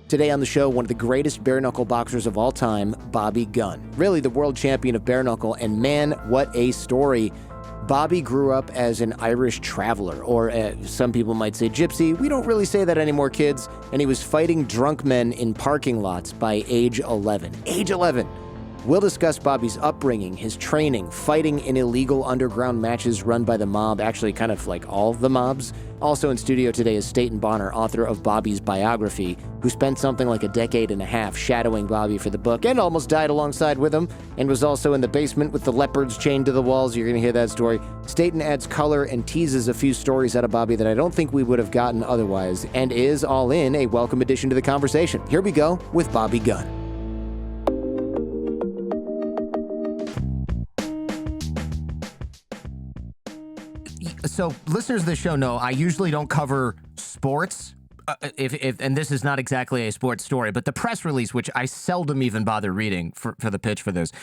Today on the show, one of the greatest bare knuckle boxers of all time, Bobby Gunn. Really the world champion of bare knuckle, and man, what a story. Bobby grew up as an Irish traveler, or some people might say gypsy. We don't really say that anymore, kids. And he was fighting drunk men in parking lots by age 11. Age 11! We'll discuss Bobby's upbringing, his training, fighting in illegal underground matches run by the mob, actually kind of like all the mobs. Also in studio today is Stayton Bonner, author of Bobby's biography, who spent something like a decade and a half shadowing Bobby for the book and almost died alongside with him, and was also in the basement with the leopards chained to the walls. You're going to hear that story. Stayton adds color and teases a few stories out of Bobby that I don't think we would have gotten otherwise, and is, all in, a welcome addition to the conversation. Here we go with Bobby Gunn. So listeners of the show know I usually don't cover sports, and this is not exactly a sports story, but the press release, which I seldom even bother reading for the pitch for this,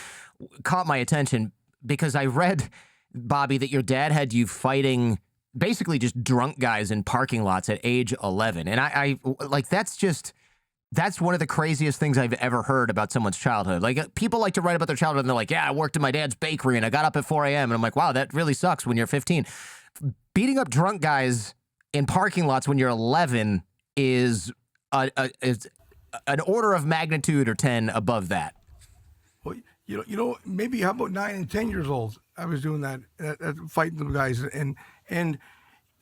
caught my attention because I read, Bobby, that your dad had you fighting basically just drunk guys in parking lots at age 11. And I like, that's one of the craziest things I've ever heard about someone's childhood. Like, people like to write about their childhood and they're like, yeah, I worked in my dad's bakery and I got up at 4 a.m. And I'm like, wow, that really sucks when you're 15. Beating up drunk guys in parking lots when you're 11 is an order of magnitude or 10 above that. Well, maybe how about 9 and 10 years old? I was doing that, fighting them guys, and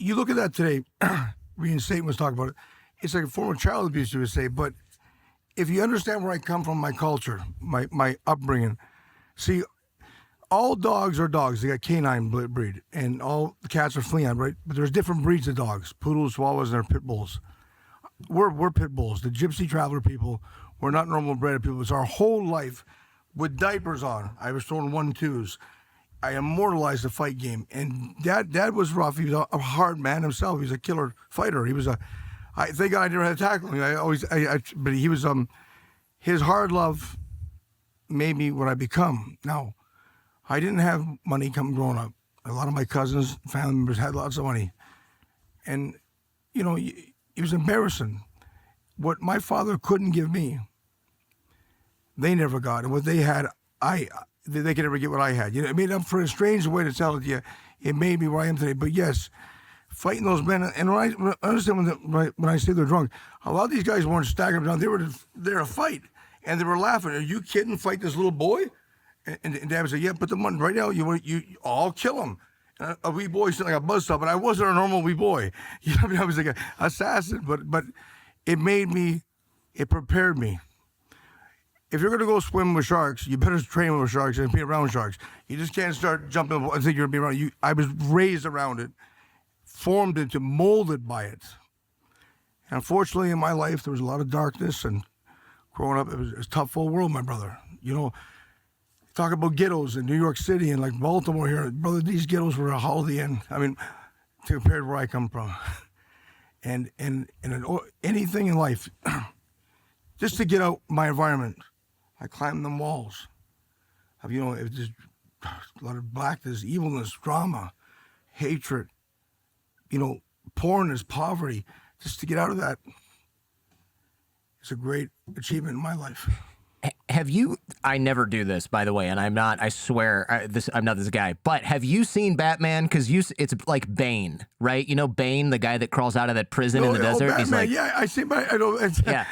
you look at that today. Reading Stayton was talking about it. It's like a form of child abuse, you would say. But if you understand where I come from, my culture, my upbringing, see. All dogs are dogs. They got canine breed, and all the cats are feline, right? But there's different breeds of dogs: poodles, chihuahuas, and they're pit bulls. We're pit bulls. The gypsy traveler people, we're not normal bred people. It's our whole life with diapers on. I was throwing 1-2s. I immortalized the fight game, and Dad was rough. He was a hard man himself. He was a killer fighter. He was I thank God I never had to tackle him. But he was his hard love made me what I become now. I didn't have money growing up. A lot of my cousins, family members had lots of money. And, it was embarrassing. What my father couldn't give me, they never got. And what they had, they could never get what I had. It made up for a strange way to tell it to you. It made me where I am today. But yes, fighting those men, and I understand when I say they're drunk, a lot of these guys weren't staggering down. They were there to fight. And they were laughing. Are you kidding? Fight this little boy? And Dad would say, yeah, put the money right now. I'll kill him. A wee boy sitting like a buzzsaw, but I wasn't a normal wee boy. I was like an assassin, but it prepared me. If you're gonna go swim with sharks, you better train with sharks and be around sharks. You just can't start jumping and think you're gonna be around. I was raised around it, formed into, molded by it. And unfortunately, in my life, there was a lot of darkness, and growing up, it was a tough old world, my brother. Talk about ghettos in New York City and like Baltimore here. Brother, these ghettos were a holiday inn. I mean, compared to where I come from. And anything in life, just to get out my environment, I climbed them walls. It was just a lot of blackness, evilness, drama, hatred, poorness, poverty. Just to get out of that, it's a great achievement in my life. Have you, I never do this, by the way, and I'm not, I swear, I'm not this guy, but have you seen Batman? Because it's like Bane, right? Bane, the guy that crawls out of that prison in the desert? Batman, he's like, yeah, I see, but I don't, yeah.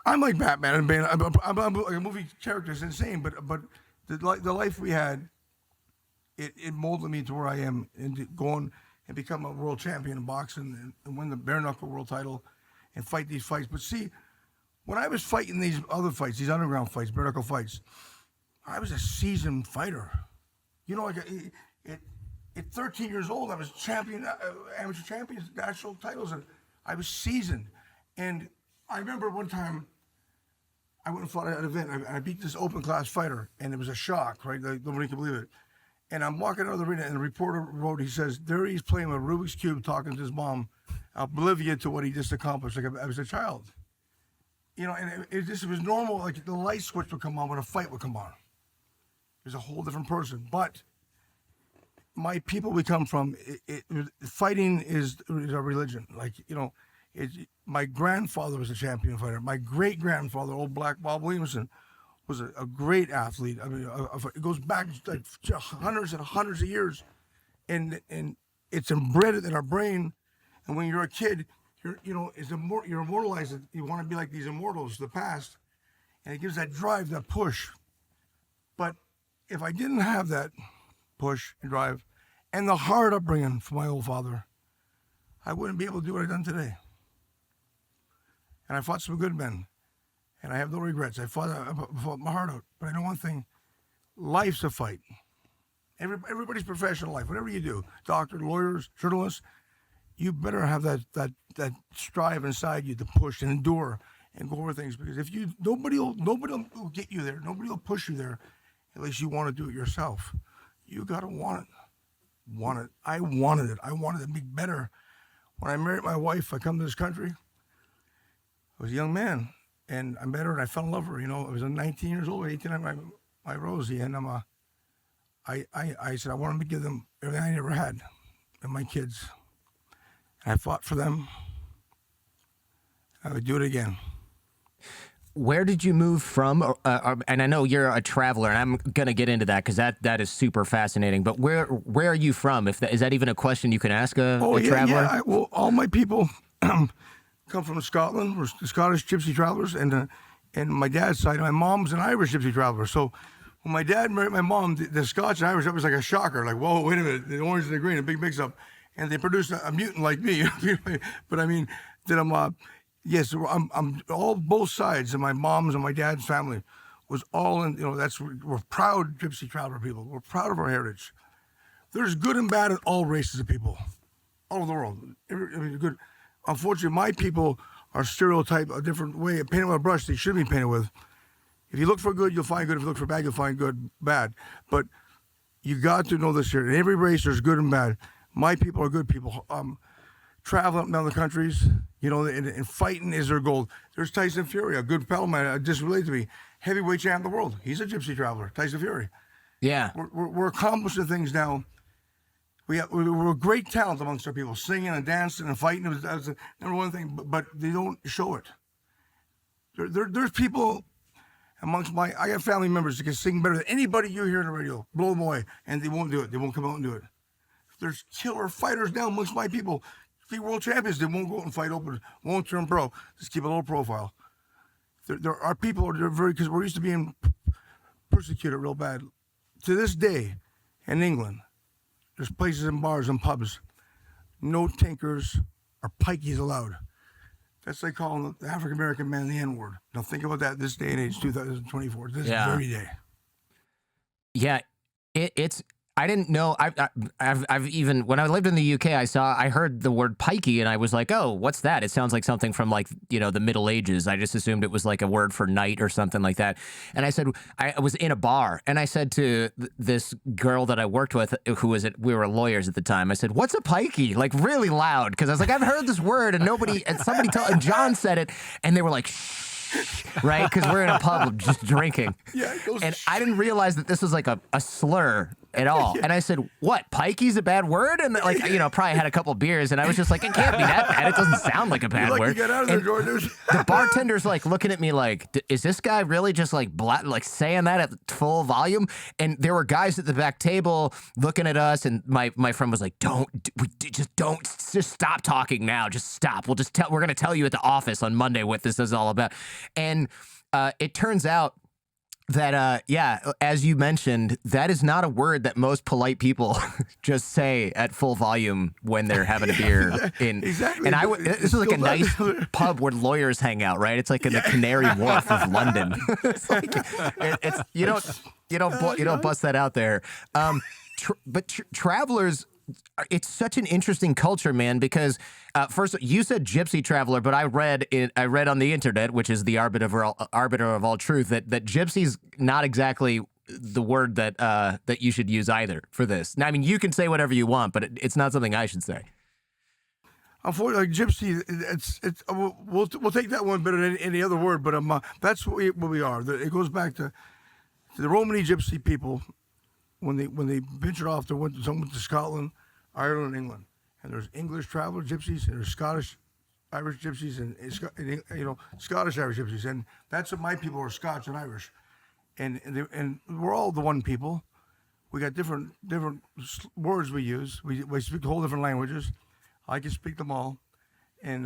I'm like Batman and Bane. I'm like a movie character. It's insane, but the life we had, it molded me to where I am, and going and become a world champion in boxing and win the bare knuckle world title and fight these fights. But see, when I was fighting these other fights, these underground fights, bare knuckle fights, I was a seasoned fighter. At 13 years old, I was champion, amateur champion, national titles, and I was seasoned. And I remember one time I went and fought at an event. I beat this open class fighter, and it was a shock, right? Like, nobody could believe it. And I'm walking out of the arena, and the reporter wrote, he says, there he's playing with Rubik's Cube, talking to his mom, oblivious to what he just accomplished. Like I was a child. And it was normal, like the light switch would come on when a fight would come on. He was a whole different person. But my people we come from, fighting is a religion. Like, my grandfather was a champion fighter. My great grandfather, old Black Bob Williamson, was a great athlete. I mean, it goes back like hundreds and hundreds of years, and it's embedded in our brain. And when you're a kid, you're immortalized. You want to be like these immortals of the past, and it gives that drive, that push. But if I didn't have that push and drive, and the hard upbringing from my old father, I wouldn't be able to do what I've done today. And I fought some good men, and I have no regrets. I fought my heart out. But I know one thing: life's a fight. Everybody's professional life, whatever you do, doctor, lawyers, journalists, you better have that strive inside you to push and endure and go over things. Because if you nobody will get you there. Nobody will push you there, unless you want to do it yourself. You gotta want it. I wanted it. I wanted to be better. When I married my wife, I come to this country. I was a young man, and I met her, and I fell in love with her. I was 19 years old, 18. I met my Rosie, and I said I wanted to give them everything I never had, and my kids. And I fought for them. I would do it again. Where did you move from? And I know you're a traveler, and I'm going to get into that because that is super fascinating. But where are you from? Is that even a question you can ask a traveler? Yeah. Well, all my people come from Scotland. We're Scottish gypsy travelers, and my dad's side, my mom's an Irish gypsy traveler. So when my dad married my mom, the Scotch and Irish, that was like a shocker. Like, whoa, wait a minute, the orange and the green, a big mix-up. And they produced a mutant like me. But I mean, that yes, I'm all both sides of my mom's and my dad's family was all in. We're proud gypsy traveler people. We're proud of our heritage. There's good and bad in all races of people, all over the world. Good. Unfortunately, my people are stereotyped a different way, painted with a brush they should be painted with. If you look for good, you'll find good. If you look for bad, you'll find bad. But you got to know this here. In every race, there's good and bad. My people are good people. Traveling up and down the countries, and fighting is their goal. There's Tyson Fury, a good pal of mine, just related to me, heavyweight champ of the world. He's a gypsy traveler, Tyson Fury. Yeah. We're accomplishing things now. We're a great talent amongst our people, singing and dancing and fighting. That was the number one thing, but they don't show it. There's people amongst I got family members that can sing better than anybody you hear on the radio. Blow them away, and they won't do it. They won't come out and do it. There's killer fighters now amongst my people. Be world champions. They won't go out and fight open. Won't turn pro. Just keep a low profile. There are people that are because we're used to being persecuted real bad. To this day, in England, there's places and bars and pubs, no tinkers or pikeys allowed. That's like calling the African American man the N-word. Now think about that this day and age, 2024. This very day. Yeah, it's. I didn't know. I've even when I lived in the UK, I heard the word pikey, and I was like, oh, what's that? It sounds like something from the Middle Ages. I just assumed it was like a word for knight or something like that. And I said, I was in a bar, and I said to this girl that I worked with, we were lawyers at the time. I said, what's a pikey? Like really loud, because I was like, I've heard this word, and and John said it, and they were like, shh. Right, because we're in a pub just drinking. Yeah, and I didn't realize that this was like a slur at all. Yeah. And I said, what, pikey's a bad word? And probably had a couple beers, and I was just like, it can't be that bad. It doesn't sound like a bad word. Get out of there, George. The bartender's like looking at me like, is this guy really just like saying that at full volume? And there were guys at the back table looking at us, and my friend was like, just stop talking now. Just stop. We're going to tell you at the office on Monday what this is all about. And it turns out that, as you mentioned, that is not a word that most polite people just say at full volume when they're having a beer. Exactly. And this is like a nice pub where lawyers hang out, right? It's like in the Canary Wharf of London. It's like, you don't bust that out there. But travelers, it's such an interesting culture, man, because first you said gypsy traveler, but I read on the internet, which is the arbiter of all truth, that gypsy's not exactly the word that you should use either for this. Now, I mean, you can say whatever you want, but it's not something I should say. Unfortunately, gypsy, we'll take that one better than any other word, but that's what we are. It goes back to the Romany gypsy people. when they ventured off, some went to Scotland, Ireland, and England. And there's English traveler gypsies, and there's Scottish Irish gypsies, and Scottish Irish gypsies. And that's what my people are, Scots and Irish. And we're all the one people. We got different words we use. We speak whole different languages. I can speak them all. And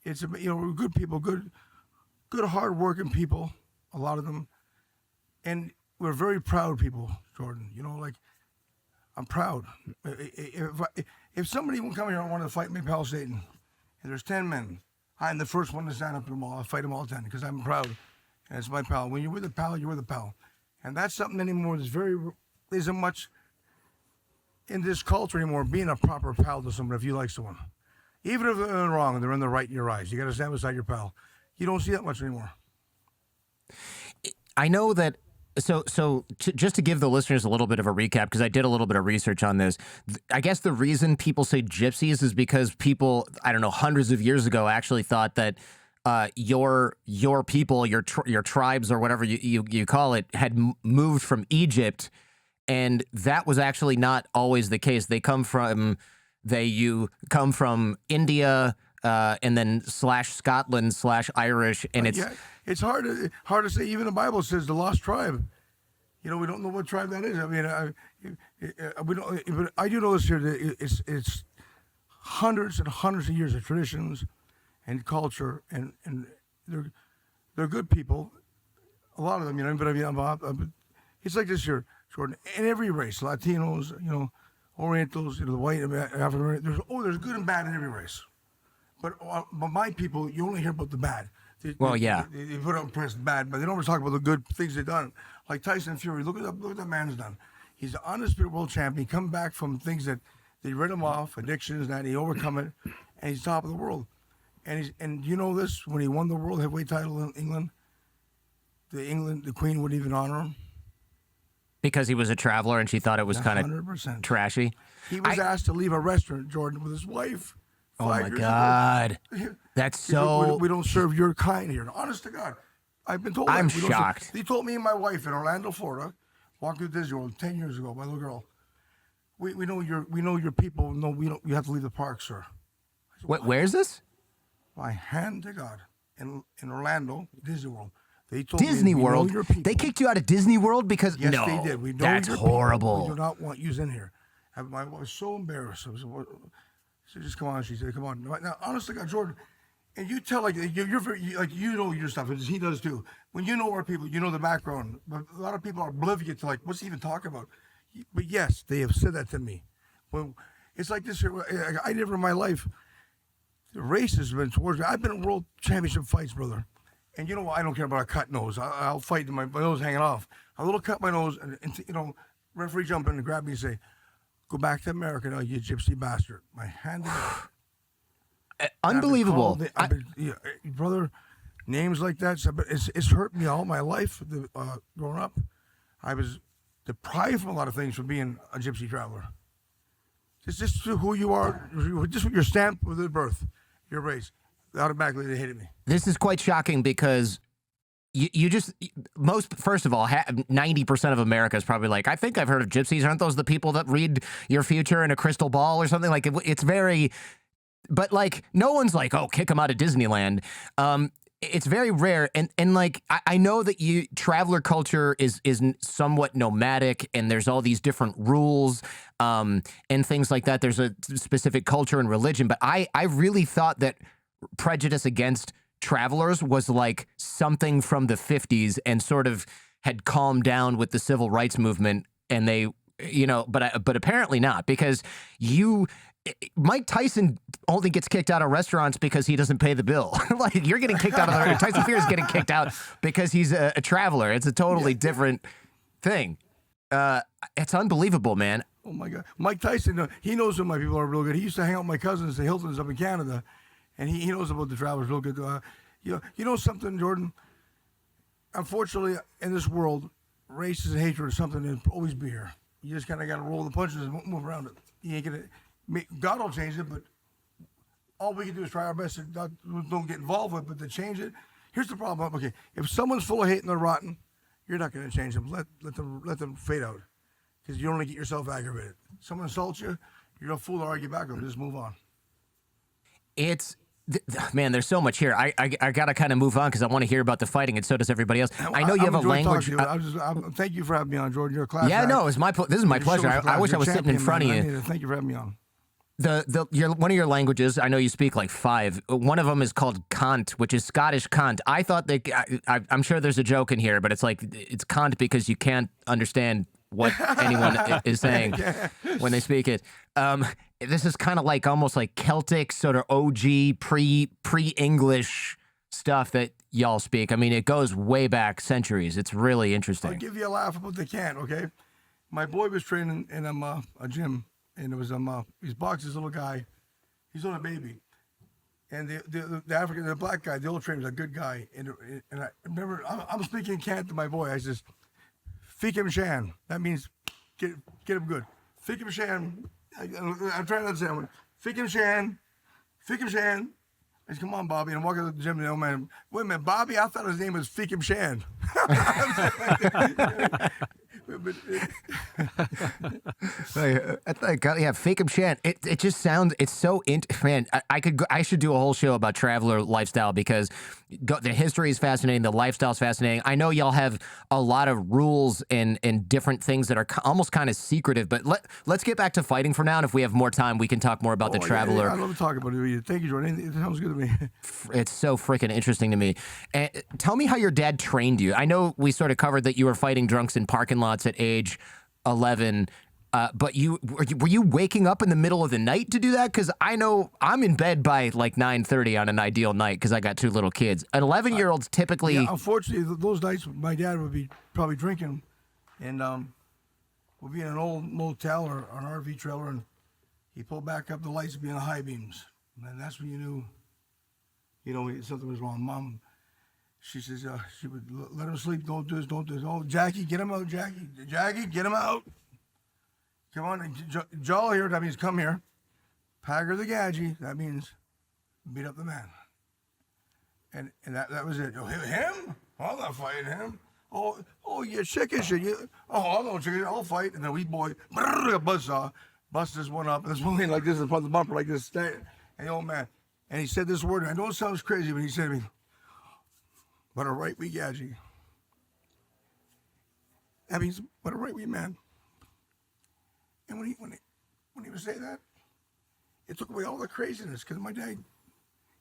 it's we're good people, good hard-working people, a lot of them. And we're very proud people, Jordan. I'm proud. If somebody will come here and want to fight me, pal Stayton, and there's 10 men, I'm the first one to stand up to them all. I'll fight them all 10 because I'm proud, and it's my pal. When you're with a pal, you're with a pal, and that's something anymore. Isn't much in this culture anymore. Being a proper pal to someone if you like someone, even if they're wrong and they're in the right in your eyes, you got to stand beside your pal. You don't see that much anymore. I know that. So just to give the listeners a little bit of a recap, because I did a little bit of research on this, I guess the reason people say gypsies is because people, I don't know, hundreds of years ago actually thought that your people, your tribes or whatever you call it, had moved from Egypt, and that was actually not always the case. You come from India and then /Scotland /Irish, and it's hard to say. Even the Bible says the lost tribe. We don't know what tribe that is. I mean, we don't. But I do know this here. That it's hundreds and hundreds of years of traditions and culture, and they're good people. A lot of them, but it's like this here, Jordan. In every race, Latinos, Orientals, the white, African. There's good and bad in every race. But my people, you only hear about the bad. They put up press bad, but they don't ever talk about the good things they've done. Like Tyson Fury, look what that man's done. He's the undisputed world champion. He come back from things that they rid him off, addictions, that he overcome it, and he's top of the world. And you know this, when he won the world heavyweight title in England, the Queen wouldn't even honor him. Because he was a traveler and she thought it was kind of trashy. He was asked to leave a restaurant, Jordan, with his wife. Oh my God. That's so... We don't serve your kind here. Honest to God. I've been told I'm shocked. They told me and my wife in Orlando, Florida, walked through Disney World 10 years ago, my little girl. We know your people. No, you have to leave the park, sir. What? Where's this? My hand to God. In Orlando, Disney World. They told Disney me, World? They kicked you out of Disney World because... Yes, no, they did. We know that's horrible. We do not want you in here. My wife was so embarrassed. I was, she just come on. She said, "Come on." Now, honestly, God, Jordan, and you tell you're very, you know your stuff, as he does too. When you know our people, you know the background. But a lot of people are oblivious to what's he even talking about. But yes, they have said that to me. Well, it's like this. I never in my life. The race has been towards me. I've been in world championship fights, brother. And I don't care about a cut nose. I'll fight my nose hanging off. A little cut my nose, and referee jump in and grab me and say, "Go back to America now, you gypsy bastard." My hand in it. Unbelievable. Brother, names like that, it's hurt me all my life growing up. I was deprived from a lot of things from being a gypsy traveler. It's just who you are, just your stamp with the birth, your race. Automatically, they hated me. This is quite shocking because first of all, 90% of America is probably like, I think I've heard of gypsies. Aren't those the people that read your future in a crystal ball or something? It's very, but no one's like, oh, kick them out of Disneyland. It's very rare. And I know that traveler culture is somewhat nomadic and there's all these different rules and things like that. There's a specific culture and religion, but I really thought that prejudice against travelers was something from the 50s and sort of had calmed down with the civil rights movement, and they, but apparently not, because Mike Tyson only gets kicked out of restaurants because he doesn't pay the bill. You're getting kicked out of Tyson Fury is getting kicked out because he's a traveler. It's a totally different thing. It's unbelievable, man. Oh my God, Mike Tyson, he knows when my people are real good. He used to hang out with my cousins, the Hiltons up in Canada. And he knows about the travelers real good. You know something, Jordan? Unfortunately, in this world, racism and hatred is something that will always be here. You just kind of got to roll the punches and move around it. You ain't gonna. God will change it, but all we can do is try our best to don't get involved with it, but to change it. Here's the problem. Okay, if someone's full of hate and they're rotten, you're not going to change them. Let them fade out. because you don't want to get yourself aggravated. Someone insults you, you're a fool to argue back with them. Just move on. Man, there's so much here. I got to kind of move on because I want to hear about the fighting, and so does everybody else. I know you have a language. Thank you for having me on, Jordan. You're a class Yeah, act. no, it's this is my pleasure. I wish I was sitting in front of you. Thank you for having me on. One of your languages, I know you speak like 5. One of them is called Kant, which is Scottish Kant. I thought I'm sure there's a joke in here, but it's like it's Kant because you can't understand what anyone is saying when they speak it. This is kind of like almost like Celtic sort of OG pre-English stuff that y'all speak. I mean, it goes way back centuries. It's really interesting. I'll give you a laugh about the can't, okay? My boy was training in a gym, and it was he's boxed this little guy. He's on a baby, and the black guy, the old trainer, was a good guy. And I remember I'm speaking cant to my boy. I says, "Fik him shan." That means get him good. Fik him shan. I'm trying to understand. Fik him shan. Fik him shan. I said, "Come on, Bobby." And I'm walking to the gym, and the old man, "Wait a minute, Bobby, I thought his name was Fik him shan." Fake him shan. It just sounds. It's so man. I should do a whole show about traveler lifestyle because the history is fascinating. The lifestyle is fascinating. I know y'all have a lot of rules and different things that are almost kind of secretive. But let's get back to fighting for now. And if we have more time, we can talk more about the traveler. Yeah, I love talking about it. Thank you, Jordan. It sounds good to me. It's so freaking interesting to me. And tell me how your dad trained you. I know we sort of covered that you were fighting drunks in parking lots at age 11, but were you waking up in the middle of the night to do that? Because I know I'm in bed by like 9:30 on an ideal night because I got 2 little kids. An 11-year-old's typically. Yeah, unfortunately, those nights my dad would be probably drinking, and we'd be in an old motel or an RV trailer, and he pulled back up, the lights would be in the high beams, and that's when you knew, something was wrong. Mom, she says, she would let him sleep. Don't do this. Don't do this. Oh, Jackie, get him out. Jackie, get him out. Come on. Jaw here. That means come here. Pagger the gadgie. That means beat up the man. And that was it. Oh, him? I'm not fighting him. Oh, you're chicken shit. I'm no chicken. I'll fight. And then we boy, a buzzsaw, bust this one up. And this one like this in front of the bumper like this. And the old man. And he said this word. I know it sounds crazy, but he said to me, "What a right we gadgie." That means what a right we man. And when he would say that, it took away all the craziness because my dad,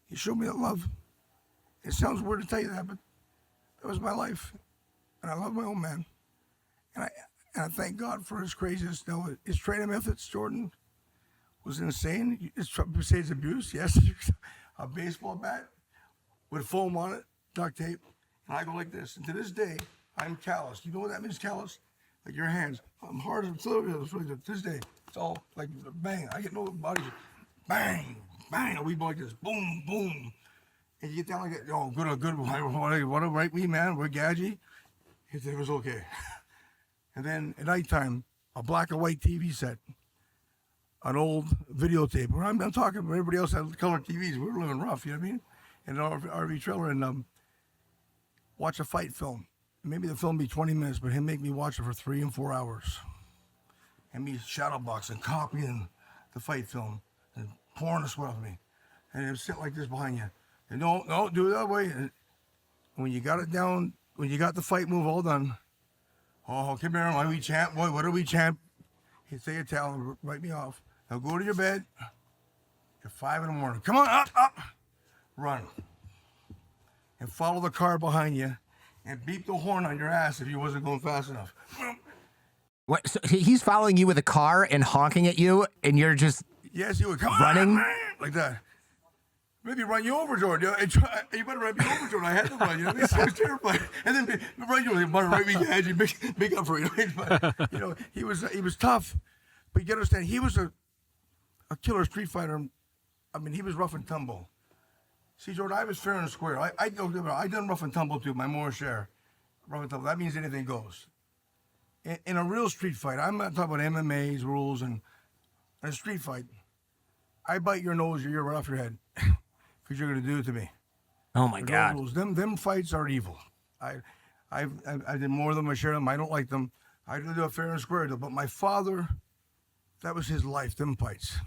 he showed me that love. It sounds weird to tell you that, but that was my life, and I love my old man. And I thank God for his craziness. Now his training methods, Jordan, was insane. Besides abuse, yes, a baseball bat with foam on it, duct tape. And I go like this. And to this day, I'm calloused. You know what that means, calloused? Like your hands. I'm hard as to this day. It's all like bang. I get no body. Bang, bang. And we go like this. Boom, boom. And you get down like that. Oh, good. What a right we man. We're gadgy. He said it was okay. And then at nighttime, a black and white TV set. An old videotape. Where I'm talking about everybody else had color TVs. We were living rough, you know what I mean? In an RV trailer. And watch a fight film. Maybe the film be 20 minutes, but him make me watch it for 3 and 4 hours. And me shadowboxing, copying the fight film, and pouring the sweat off me. And it would sit like this behind you. And no, do it that way. And when you got it down, when you got the fight move all done, oh, come here, why we chant? Boy, what do we chant? He'd say a towel and write me off. Now go to your bed at 5 in the morning. Come on, up. Run. And follow the car behind you and beep the horn on your ass if you wasn't going fast enough. What? So he's following you with a car and honking at you, and you're just yes, he would come running on, like that. Maybe run you over, Jordan. You better run me over, Jordan. I had to run. You know what I mean? So I was terrified. And then run you over. Right, we had you big up for you. But, he was tough. But you got to understand, he was a killer street fighter. I mean, he was rough and tumble. See, Jordan, I was fair and square. I done rough and tumble too, my more share. Rough and tumble. That means anything goes. In a real street fight, I'm not talking about MMA's rules and a street fight. I bite your nose or you're right off your head because you're going to do it to me. Oh my God! Rules. Them fights are evil. I did more of them. I share them. I don't like them. I didn't do a fair and square deal. But my father, that was his life, them fights.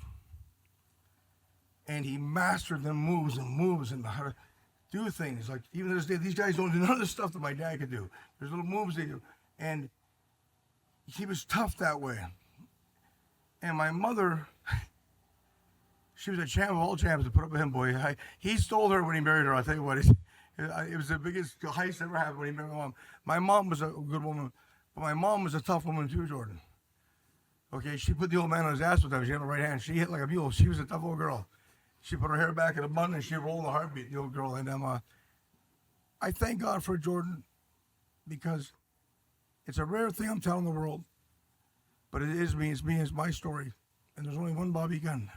And he mastered them moves and how to do things. Like, even to this day, these guys don't do none of the stuff that my dad could do. There's little moves they do. And he was tough that way. And my mother, she was a champ of all champs to put up with him, boy. He stole her when he married her. I'll tell you what, it was the biggest heist ever happened when he married my mom. My mom was a good woman, but my mom was a tough woman too, Jordan. Okay, she put the old man on his ass with her. She had a right hand. She hit like a mule. She was a tough old girl. She put her hair back in a bun and she rolled a heartbeat, the old girl. And I thank God for Jordan because it's a rare thing I'm telling the world. But it is me, it's my story. And there's only one Bobby Gunn.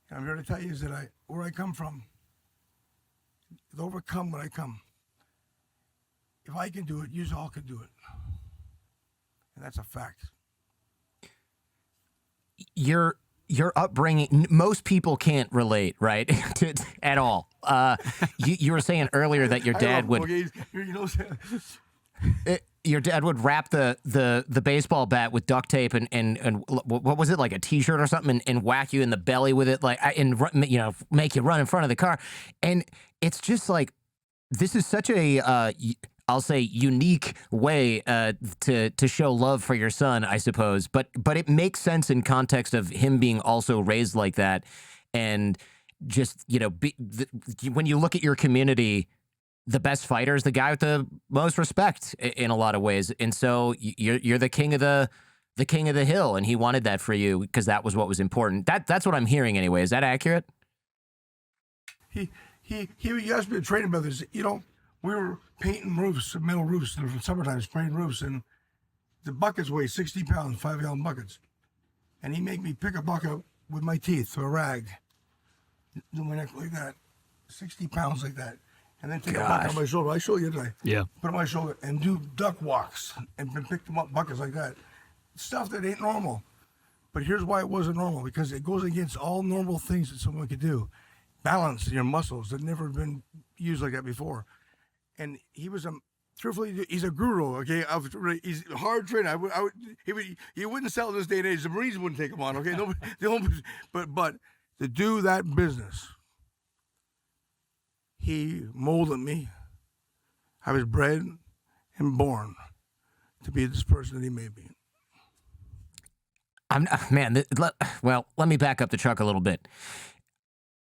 And I'm here to tell you is that where I come from, to overcome what I come. If I can do it, you all can do it. And that's a fact. Your upbringing, most people can't relate, right? At all. You were saying earlier that your dad would... Okay, your dad would wrap the baseball bat with duct tape and what was it, like a T-shirt or something, and whack you in the belly with it, like, and make you run in front of the car. And it's just like, this is such a I'll say unique way to show love for your son, I suppose. But it makes sense in context of him being also raised like that, and just when you look at your community, the best fighter is the guy with the most respect in a lot of ways. And so you're the king of the hill, and he wanted that for you because that was what was important. That's what I'm hearing anyway. Is that accurate? He asked me to train him about this. We were painting roofs, metal roofs in the summertime, spraying roofs, and the buckets weigh 60 pounds, 5-gallon buckets. And he made me pick a bucket with my teeth or a rag, do my neck like that, 60 pounds like that. And then take a bucket on my shoulder. I showed you, didn't I? Yeah. Put it on my shoulder and do duck walks and pick them up, buckets like that. Stuff that ain't normal. But here's why it wasn't normal, because it goes against all normal things that someone could do. Balance your muscles that never been used like that before. And he was truthfully, he's a guru, okay? He's a hard trainer. He wouldn't sell this day and age. The Marines wouldn't take him on, okay? But to do that business, he molded me. I was bred and born to be this person that he made me. Let me back up the truck a little bit,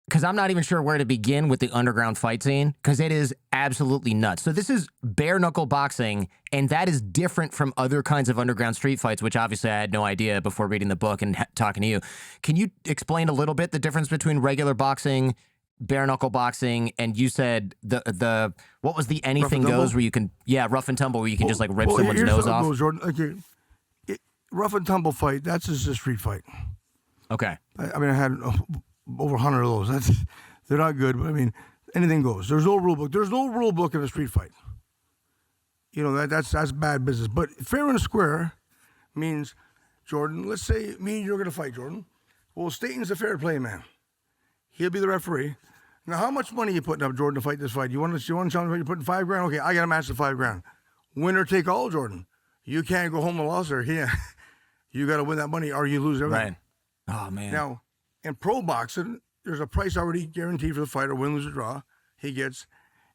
because I'm not even sure where to begin with the underground fight scene, because it is absolutely nuts. So this is bare knuckle boxing, and that is different from other kinds of underground street fights, which obviously I had no idea before reading the book and talking to you. Can you explain a little bit the difference between regular boxing, bare knuckle boxing, and you said the what was the anything goes where you can rough and tumble, where you can just like rip someone's nose off? Goes, Jordan. Okay. Rough and tumble fight, that's just a street fight. Okay. I mean, I had over 100 of those. They're not good, but I mean, anything goes. There's no rule book. There's no rule book in a street fight. That's bad business. But fair and square means, Jordan, let's say me and you're going to fight, Jordan. Well, Stayton's a fair play man. He'll be the referee. Now, how much money are you putting up, Jordan, to fight this fight? You want to challenge me? You're putting $5 grand? Okay, I got to match the $5 grand. Winner take all, Jordan. You can't go home a loser. Yeah. You got to win that money or you lose everything. Right. Oh, man. Now, in pro boxing, there's a price already guaranteed for the fighter, win, lose, or draw. He gets,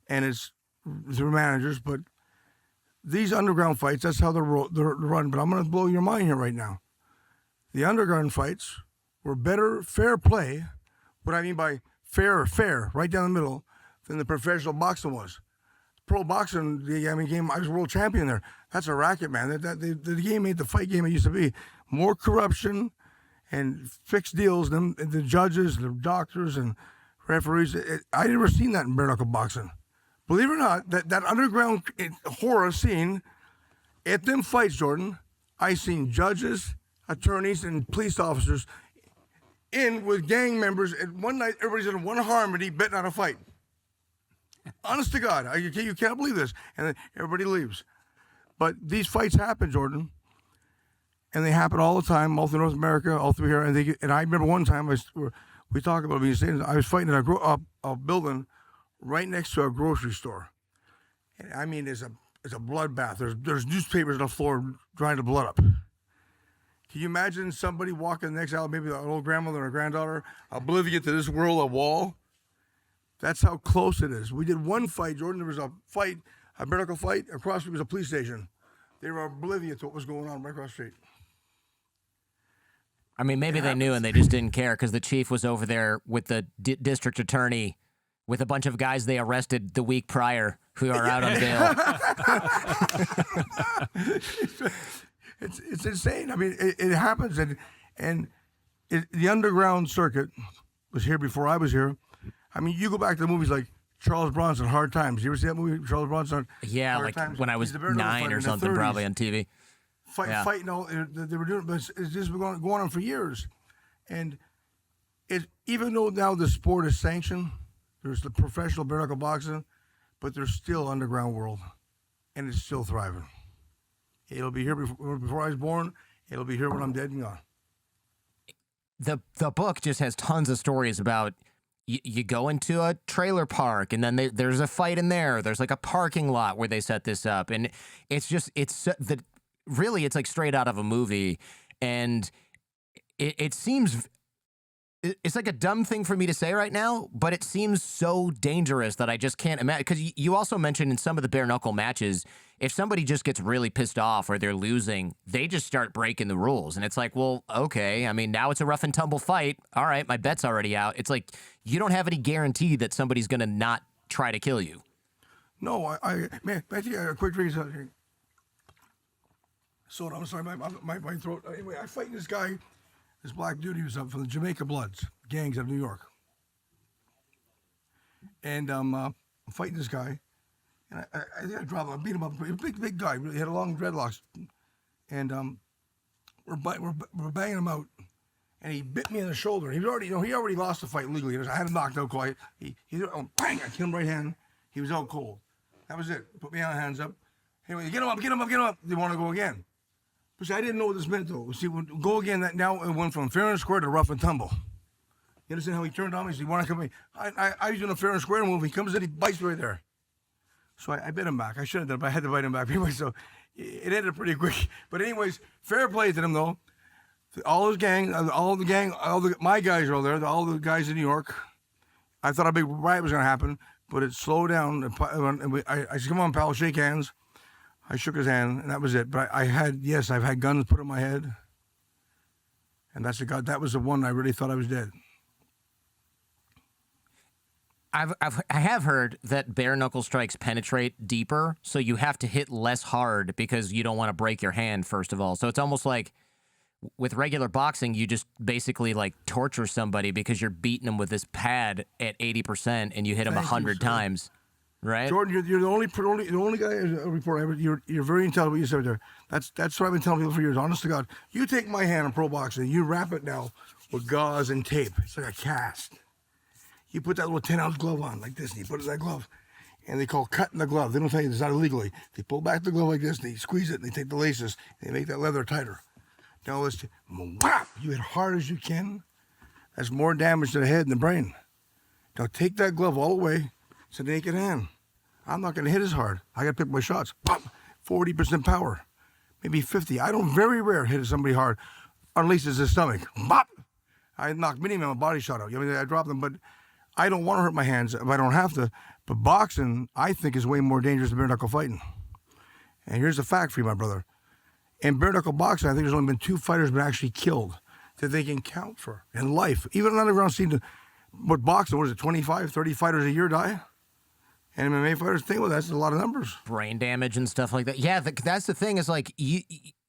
and it's through managers. But these underground fights, that's how they're run. But I'm going to blow your mind here right now. The underground fights were better fair play. What I mean by fair, right down the middle, than the professional boxing was. Pro boxing, game, I was world champion there. That's a racket, man. The game ain't the fight game it used to be. More corruption and fixed deals than the judges, the doctors, and referees. I never seen that in bare knuckle boxing. Believe it or not, that underground horror scene at them fights, Jordan, I seen judges, attorneys, and police officers in with gang members. And one night, everybody's in one harmony betting on a fight. Honest to God, you can't believe this. And then everybody leaves. But these fights happen, Jordan. And they happen all the time, all through North America, all through here. And I remember one time, we talked about it, I was fighting in a building right next to a grocery store. And I mean, there's a it's a bloodbath. There's newspapers on the floor drying the blood up. Can you imagine somebody walking the next aisle, maybe an old grandmother or granddaughter, oblivious to this world of wall? That's how close it is. We did one fight, Jordan. There was a fight, a bare knuckle fight. Across the street was a police station. They were oblivious to what was going on right across the street. I mean, maybe they knew and they just didn't care because the chief was over there with the district attorney with a bunch of guys they arrested the week prior who are out on bail. It's insane. I mean, it happens, and the underground circuit was here before I was here. I mean, you go back to the movies like Charles Bronson, Hard Times. You ever see that movie, Charles Bronson? Yeah, Hard like Times? when I was 9 or something, probably on TV. Fighting all they were doing, but it's just been going on for years. And even though now the sport is sanctioned, there's the professional bare knuckle boxing, but there's still underground world, and it's still thriving. It'll be here before I was born. It'll be here when I'm dead and gone. The book just has tons of stories about you go into a trailer park and then there's a fight in there. There's like a parking lot where they set this up, and really it's like straight out of a movie, and it seems. It's like a dumb thing for me to say right now, but it seems so dangerous that I just can't imagine. Because you also mentioned in some of the bare knuckle matches, if somebody just gets really pissed off or they're losing, they just start breaking the rules. And it's like, well, okay. I mean, now it's a rough and tumble fight. All right, my bet's already out. It's like you don't have any guarantee that somebody's going to not try to kill you. No, man, I think a quick reason. So I'm sorry, my throat. Anyway, I fight this guy. This black dude, he was up from the Jamaica Bloods, gangs of New York. And I'm fighting this guy. And I think I dropped him. I beat him up. He was a big guy. He had long dreadlocks. And we're banging him out. And he bit me in the shoulder. He already lost the fight legally. I had him knocked out cold. Bang! I killed him right hand. He was out cold. That was it. Put me on hands up. Anyway, get him up. They want to go again. But see, I didn't know what this meant, though. See, go again. Now it went from fair and square to rough and tumble. You understand how he turned on me? He said, "You want to come in?" I was doing a fair and square move. He comes in, he bites right there. So I bit him back. I should have done it, but I had to bite him back anyway. So it ended pretty quick. But anyways, fair play to them, though. All his gang, my guys are all there. All the guys in New York. I thought a big riot was going to happen, but it slowed down. I said, "Come on, pal, shake hands." I shook his hand, and that was it. But I've had guns put in my head, and that was the one I really thought I was dead. I have heard that bare knuckle strikes penetrate deeper, so you have to hit less hard because you don't want to break your hand, first of all. So it's almost like with regular boxing, you just basically like torture somebody because you're beating them with this pad at 80% and you hit them 100 times. Right, Jordan, you're the only guy reporter. You're very intelligent. What you said there. That's what I've been telling people for years. Honest to God, you take my hand in pro boxing, you wrap it now with gauze and tape. It's like a cast. You put that little 10-ounce glove on like this, and you put it in that glove, and they call cutting the glove. They don't tell you it's not illegally. They pull back the glove like this, and they squeeze it, and they take the laces, and they make that leather tighter. Now let's whap. You hit hard as you can. That's more damage to the head and the brain. Now take that glove all the way. It's a naked hand. I'm not going to hit as hard. I got to pick my shots. Pop, 40% power, maybe 50. I don't very rare hit somebody hard, unless it's his stomach. Bop. I knocked many men, my body shot out. I mean, I dropped them, but I don't want to hurt my hands if I don't have to. But boxing, I think, is way more dangerous than bare knuckle fighting. And here's the fact for you, my brother. In bare knuckle boxing, I think there's only been 2 fighters been actually killed that they can count for in life. Even an underground scene, but boxing, what is it, 25, 30 fighters a year die? And MMA fighters think, well, that's a lot of numbers. Brain damage and stuff like that. Yeah, that's the thing is like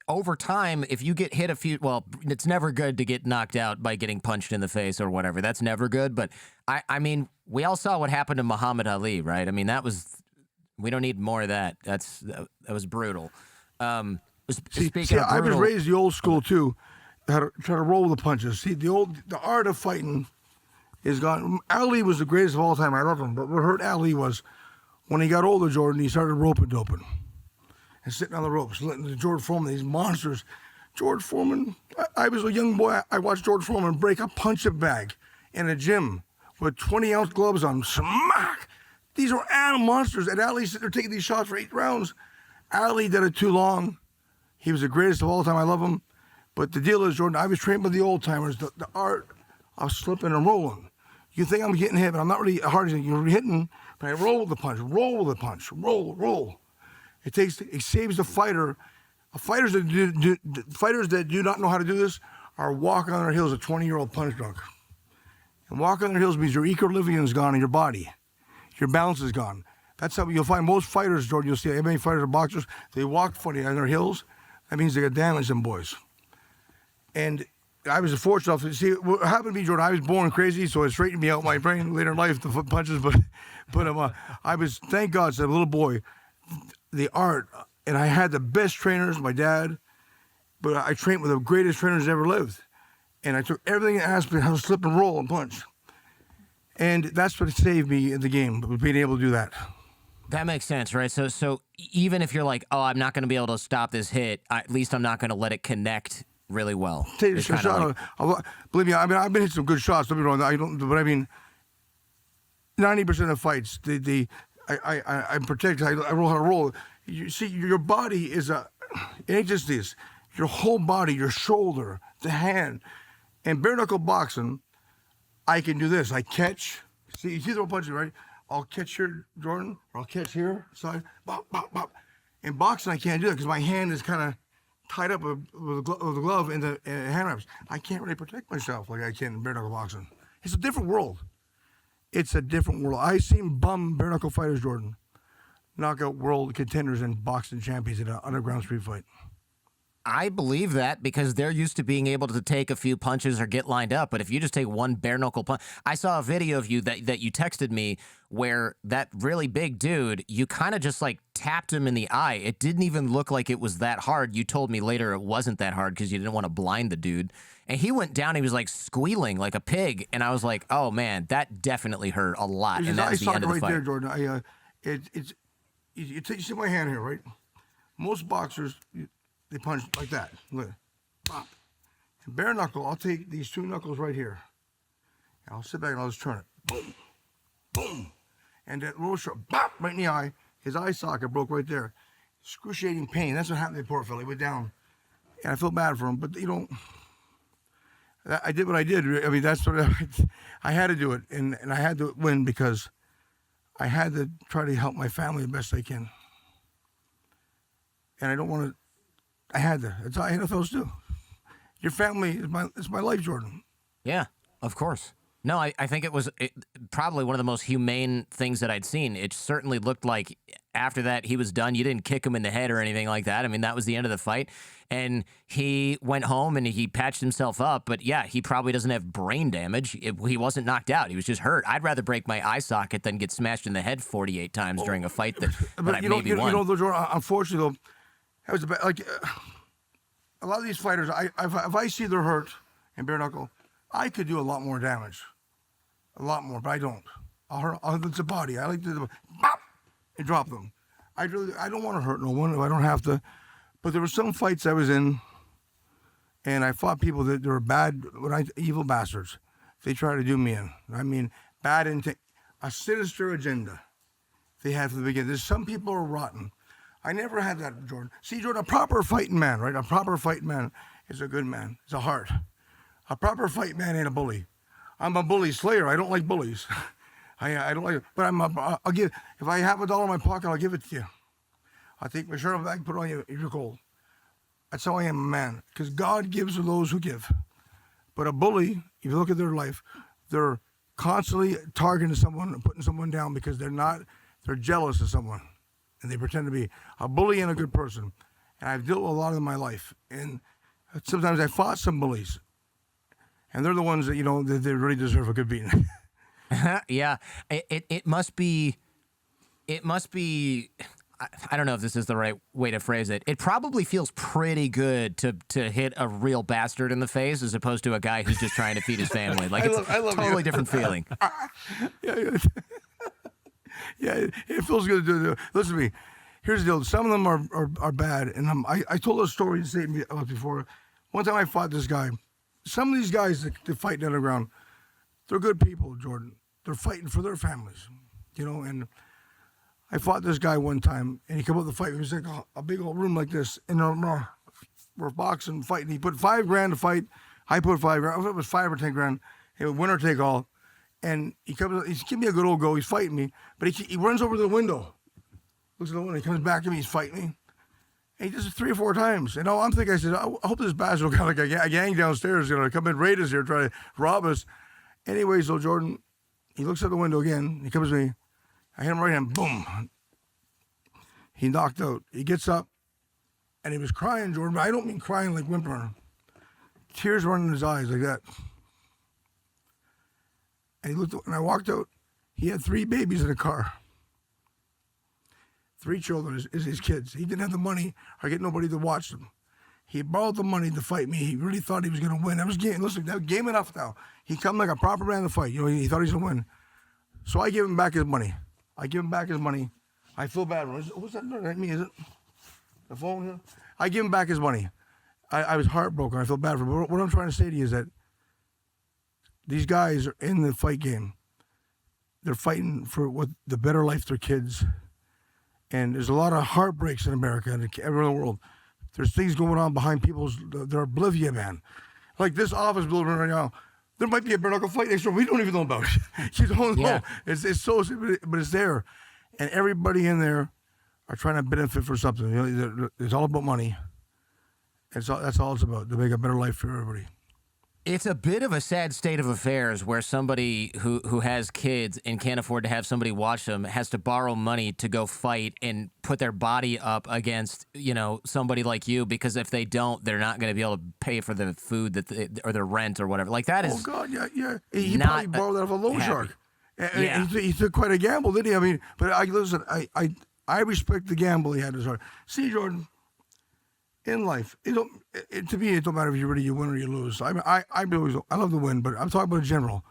over time, if you get hit it's never good to get knocked out by getting punched in the face or whatever. That's never good. But I mean, we all saw what happened to Muhammad Ali, right? I mean, we don't need more of that. That was brutal. Speaking of brutal, I was raised the old school too, how to try to roll the punches. See, the art of fighting is gone. Ali was the greatest of all time. I love him. But what hurt Ali was when he got older, Jordan, he started rope and doping and sitting on the ropes, letting George Foreman, these monsters. George Foreman, I was a young boy. I watched George Foreman break a punch-up bag in a gym with 20-ounce gloves on. Smack! These were animal monsters. And Ali's sitting there taking these shots for 8 rounds. Ali did it too long. He was the greatest of all time. I love him. But the deal is, Jordan, I was trained by the old timers, the art of slipping and rolling. You think I'm getting hit, but I'm not really hard as you're hitting, but I roll with the punch, roll. It saves the fighter. Fighters that do not know how to do this are walking on their heels, a 20-year-old punch drunk. And walking on their heels means your equilibrium is gone in your body. Your balance is gone. That's how you'll find most fighters, Jordan, you'll see MMA fighters or boxers, they walk funny on their heels. That means they got damaged, them boys. And I was fortunate enough to see what happened to me, Jordan. I was born crazy, so it straightened me out my brain later in life, the foot punches. But I was, thank God, as a little boy, the art, and I had the best trainers, my dad, but I trained with the greatest trainers that ever lived. And I took everything and asked me how to slip and roll and punch. And that's what saved me in the game, being able to do that. That makes sense, right? So even if you're like, oh, I'm not going to be able to stop this hit, at least I'm not going to let it connect really well. Take a shot. Believe me, I mean, I've been hitting some good shots. Don't be wrong. But I mean, 90% of fights, I protect. I roll how to roll. You see, your body is it ain't just this. Your whole body, your shoulder, the hand, and bare knuckle boxing. I can do this. I catch. See, you throw punches, right? I'll catch here, Jordan, or I'll catch here, side, bop, bop, bop. In boxing, I can't do that because my hand is kind of tied up with a glove and the hand wraps. I can't really protect myself like I can in bare knuckle boxing. It's a different world. It's a different world. I've seen bum bare knuckle fighters, Jordan, knock out world contenders and boxing champions in an underground street fight. I believe that because they're used to being able to take a few punches or get lined up. But if you just take one bare knuckle punch, I saw a video of you that you texted me where that really big dude, you kind of just like tapped him in the eye. It didn't even look like it was that hard. You told me later it wasn't that hard because you didn't want to blind the dude. And he went down, he was like squealing like a pig. And I was like, oh man, that definitely hurt a lot. And that's the end of the fight. There, Jordan. You see my hand here, right? Most boxers, they punch like that. Look, pop. And bare knuckle, I'll take these two knuckles right here. And I'll sit back and I'll just turn it. Boom, boom. And that little shot, bop, right in the eye. His eye socket broke right there. Excruciating pain. That's what happened to the poor fella. He went down. And I feel bad for him, but you know, I did what I did. I mean, that's what I had to do it. And I had to win because I had to try to help my family the best I can. And I don't want to. I had to. That's how NFLs do. Your family is my life, Jordan. Yeah, of course. No, I think it was probably one of the most humane things that I'd seen. It certainly looked like after that he was done. You didn't kick him in the head or anything like that. I mean, that was the end of the fight. And he went home and he patched himself up. But yeah, he probably doesn't have brain damage. He wasn't knocked out. He was just hurt. I'd rather break my eye socket than get smashed in the head 48 times during a fight that I maybe won. You know, Jordan, unfortunately, though, that was a lot of these fighters, if I see they're hurt in bare knuckle, I could do a lot more damage. A lot more, but I don't. It's a body. I like to bop and drop them. I don't want to hurt no one if I don't have to. But there were some fights I was in, and I fought people that were bad, evil bastards. They tried to do me in. I mean, bad intent, a sinister agenda they had from the beginning. There's some people are rotten. I never had that, Jordan. See, Jordan, a proper fighting man, right? A proper fighting man is a good man. It's a heart. A proper fight man ain't a bully. I'm a bully slayer. I don't like bullies. I don't like it. But I'll give, if I have $1 in my pocket, I'll give it to you. I'll take my shirt off back and put it on you if you're cold. That's how I am a man. Because God gives to those who give. But a bully, if you look at their life, they're constantly targeting someone and putting someone down because they're jealous of someone. And they pretend to be a bully and a good person. And I've dealt with a lot of them in my life. And sometimes I fought some bullies. And they're the ones that, you know, that they really deserve a good beating. Yeah. It must be, I don't know if this is the right way to phrase it. It probably feels pretty good to hit a real bastard in the face as opposed to a guy who's just trying to feed his family. Like, it's a totally different feeling. Yeah, it feels good to do it. Listen to me. Here's the deal. Some of them are bad. And I told a story in Satan before. One time I fought this guy. Some of these guys that fight in the underground, they're good people, Jordan. They're fighting for their families, you know. And I fought this guy one time, and he came up to fight. It was like a big old room like this, and we're boxing, fighting. He put $5,000 to fight. I put $5,000. I don't know if it was 5 or 10 grand. It was winner take all. And he's giving me a good old go. He's fighting me, but he runs over to the window, looks at the window. He comes back to me. He's fighting me. And he does it 3 or 4 times. And I'm thinking, I said, I hope this bastard got like a gang downstairs going to come and raid us here, try to rob us. Anyways, so Jordan, he looks out the window again. He comes to me. I hit him right hand. Boom. He knocked out. He gets up, and he was crying, Jordan. But I don't mean crying like whimpering. Tears running in his eyes like that. And he looked, and I walked out. He had 3 babies in the car. 3 children is his kids. He didn't have the money or get nobody to watch them. He borrowed the money to fight me. He really thought he was going to win. That was game. Listen, that was game enough now. He come like a proper man to fight. He thought he was going to win. So I give him back his money. I feel bad. What's that? Not me, is it? The phone here? I give him back his money. I was heartbroken. I feel bad for him. But what I'm trying to say to you is that these guys are in the fight game. They're fighting for the better life for their kids. And there's a lot of heartbreaks in America and everywhere in the world. There's things going on behind they're oblivious, man. Like this office building right now, there might be a bare knuckle fight next door we don't even know about. You don't know. It's so, but it's there. And everybody in there are trying to benefit for something. It's all about money. That's all it's about, to make a better life for everybody. It's a bit of a sad state of affairs where somebody who has kids and can't afford to have somebody watch them has to borrow money to go fight and put their body up against, somebody like you, because if they don't, they're not going to be able to pay for the food or their rent or whatever. Like that is. Oh God, yeah. He probably borrowed that off a loan shark. And he took quite a gamble, didn't he? I mean, but listen, I respect the gamble he had to start. See, Jordan. In life, to me, it don't matter if you win or you lose. I love to win, but I'm talking about in general.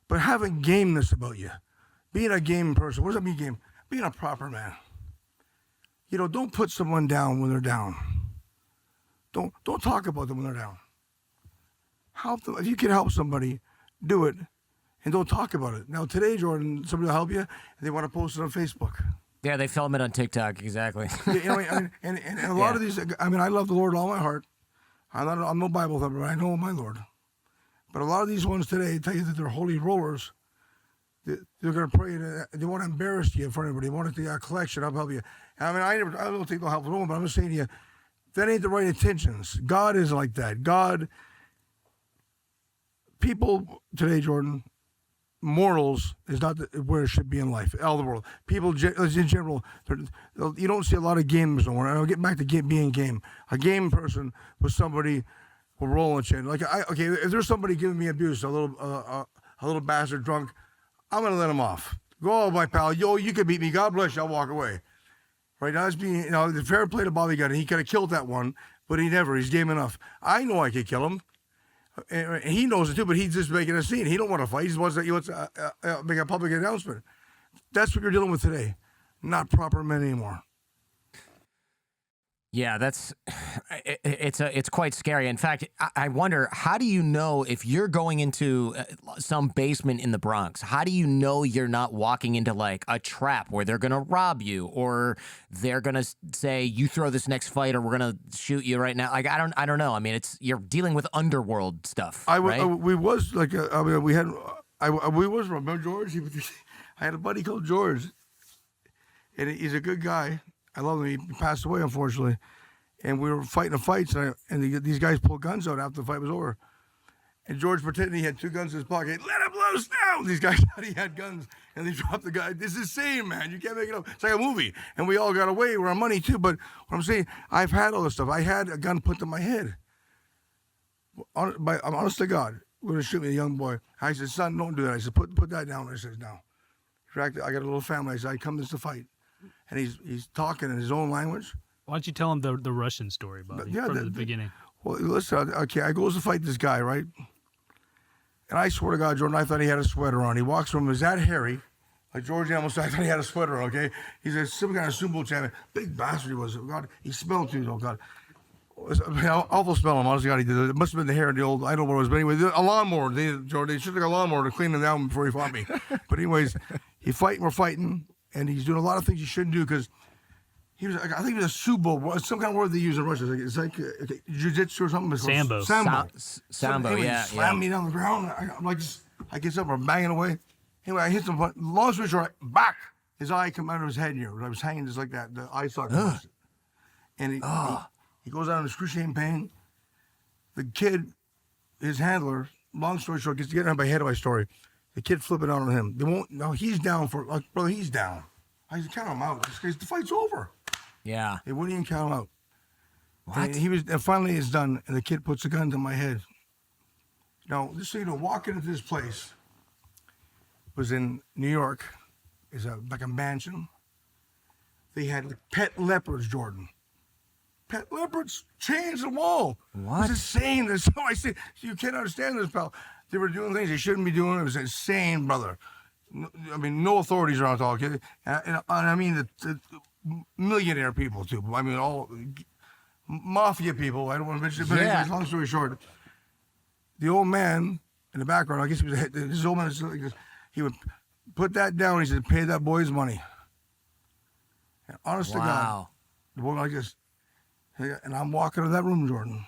But having gameness about you, being a game person. What does that mean, game? Being a proper man. Don't put someone down when they're down. Don't talk about them when they're down. Help them. If you can help somebody, do it, and don't talk about it. Now today, Jordan, somebody will help you, and they want to post it on Facebook. Yeah, they film it on TikTok, exactly. And a lot of these, I love the Lord with all my heart. I'm no Bible thumper, but I know my Lord. But a lot of these ones today tell you that they're holy rollers. They're going to pray, they want to embarrass you in front of everybody. They want to take a collection, I'll help you. I don't take no help from no one, but I'm just saying to you, that ain't the right intentions. God is like that. People today, Jordan, morals is not where it should be in life. All the world, people in general, you don't see a lot of gamers no more. And I'll get back to being game. A game person was somebody will roll and chin. If there's somebody giving me abuse, a little bastard drunk, I'm gonna let him off. Go, my pal. You can beat me. God bless you. I'll walk away. Right now, it's being the fair play to Bobby Gunn. He could have killed that one, but he never. He's game enough. I know I could kill him. And he knows it too, but he's just making a scene. He don't want to fight. He wants to make a public announcement. That's what you're dealing with today. Not proper men anymore. Yeah, it's quite scary. In fact, I wonder, how do you know if you're going into some basement in the Bronx? How do you know you're not walking into like a trap where they're going to rob you, or they're going to say you throw this next fight or we're going to shoot you right now? Like I don't know. I mean, you're dealing with underworld stuff. Right? We was like we was remember George. I had a buddy called George, and he's a good guy. I love him. He passed away, unfortunately. And we were fighting fights, and these guys pulled guns out after the fight was over. And George pretended he had 2 guns in his pocket. Let him loose now! These guys thought he had guns, and they dropped the guy. This is insane, man. You can't make it up. It's like a movie. And we all got away with our money, too. But what I'm saying, I've had all this stuff. I had a gun put to my head. I'm honest to God, we're going to shoot me, a young boy. I said, son, don't do that. I said, put that down. I said, no. I got a little family. I said, I come to fight. And he's talking in his own language. Why don't you tell him the Russian story, Bobby, from the beginning? Well, listen, okay, I goes to fight this guy, right? And I swear to God, Jordan, I thought he had a sweater on. He walks from him, is that Harry? Like George Animal, I thought he had a sweater on, okay? He's some kind of sumo champion. Big bastard he was. God, he smelled too, though, God. Awful smell him, honestly, God, he did. It must have been the hair in the old, I don't know what it was, but anyway, a lawnmower. They should have got a lawnmower to clean him down before he fought me. But anyways, we're fighting. and he's doing a lot of things he shouldn't do because he was. I think he was a subo, some kind of word they use in Russia. It's like jiu-jitsu or something. Sambo. Sambo, anyway, yeah. He slammed me down the ground. I'm like, I get up, I'm banging away. Anyway, I hit him. Long story short, back. His eye come out of his head here. I was hanging just like that. The eye socket. And he goes out in excruciating pain. The kid, his handler, long story short, gets to get out by head of my story. The kid flipping out on him. They won't. No, he's down for. Brother, he's down. I said, count him out. The fight's over. Yeah. They wouldn't even count him out. What? And finally it's done, and the kid puts a gun to my head. Now, just so you know, walking into this place was in New York. It's like a mansion. They had pet leopards, Jordan. Pet leopards, chains and wall. What? It's insane. That's how I say. You can't understand this, pal. They were doing things they shouldn't be doing. It was insane, brother. I mean, no authorities around talking. And I mean, the millionaire people, too. I mean, all mafia people. I don't want to mention it, but anyways, long story short, the old man in the background, I guess he was this old man was like this, he would put that down. He said, pay that boy's money. And honest to God, the boy like this. And I'm walking to that room, Jordan.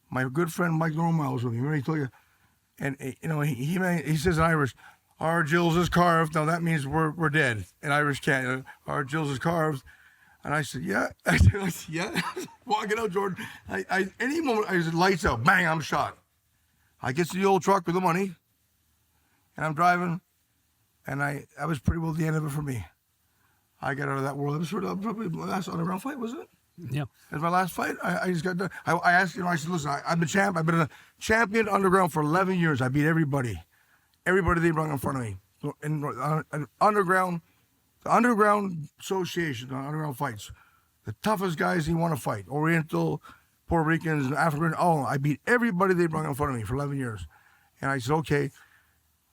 My good friend Mike Normal was with me. Remember he told you? And you know, he says in Irish, our Jills is carved. Now that means we're dead. In Irish can't. Our Jills is carved. And I said, yeah. I said, yeah. Walking out, Jordan. Any moment, I said, lights out. Bang, I'm shot. I get to the old truck with the money. And I'm driving. And that was pretty well the end of it for me. I got out of that world. It was sort of probably my last underground fight, wasn't it? Yeah. It was my last fight. I just got done. I asked, I said, listen, I've been champ. I've been a champion underground for 11 years. I beat everybody. Everybody they brought in front of me. In underground, the underground association, the underground fights, the toughest guys you want to fight, Oriental, Puerto Ricans, African. Oh, I beat everybody they brought in front of me for 11 years. And I said, okay.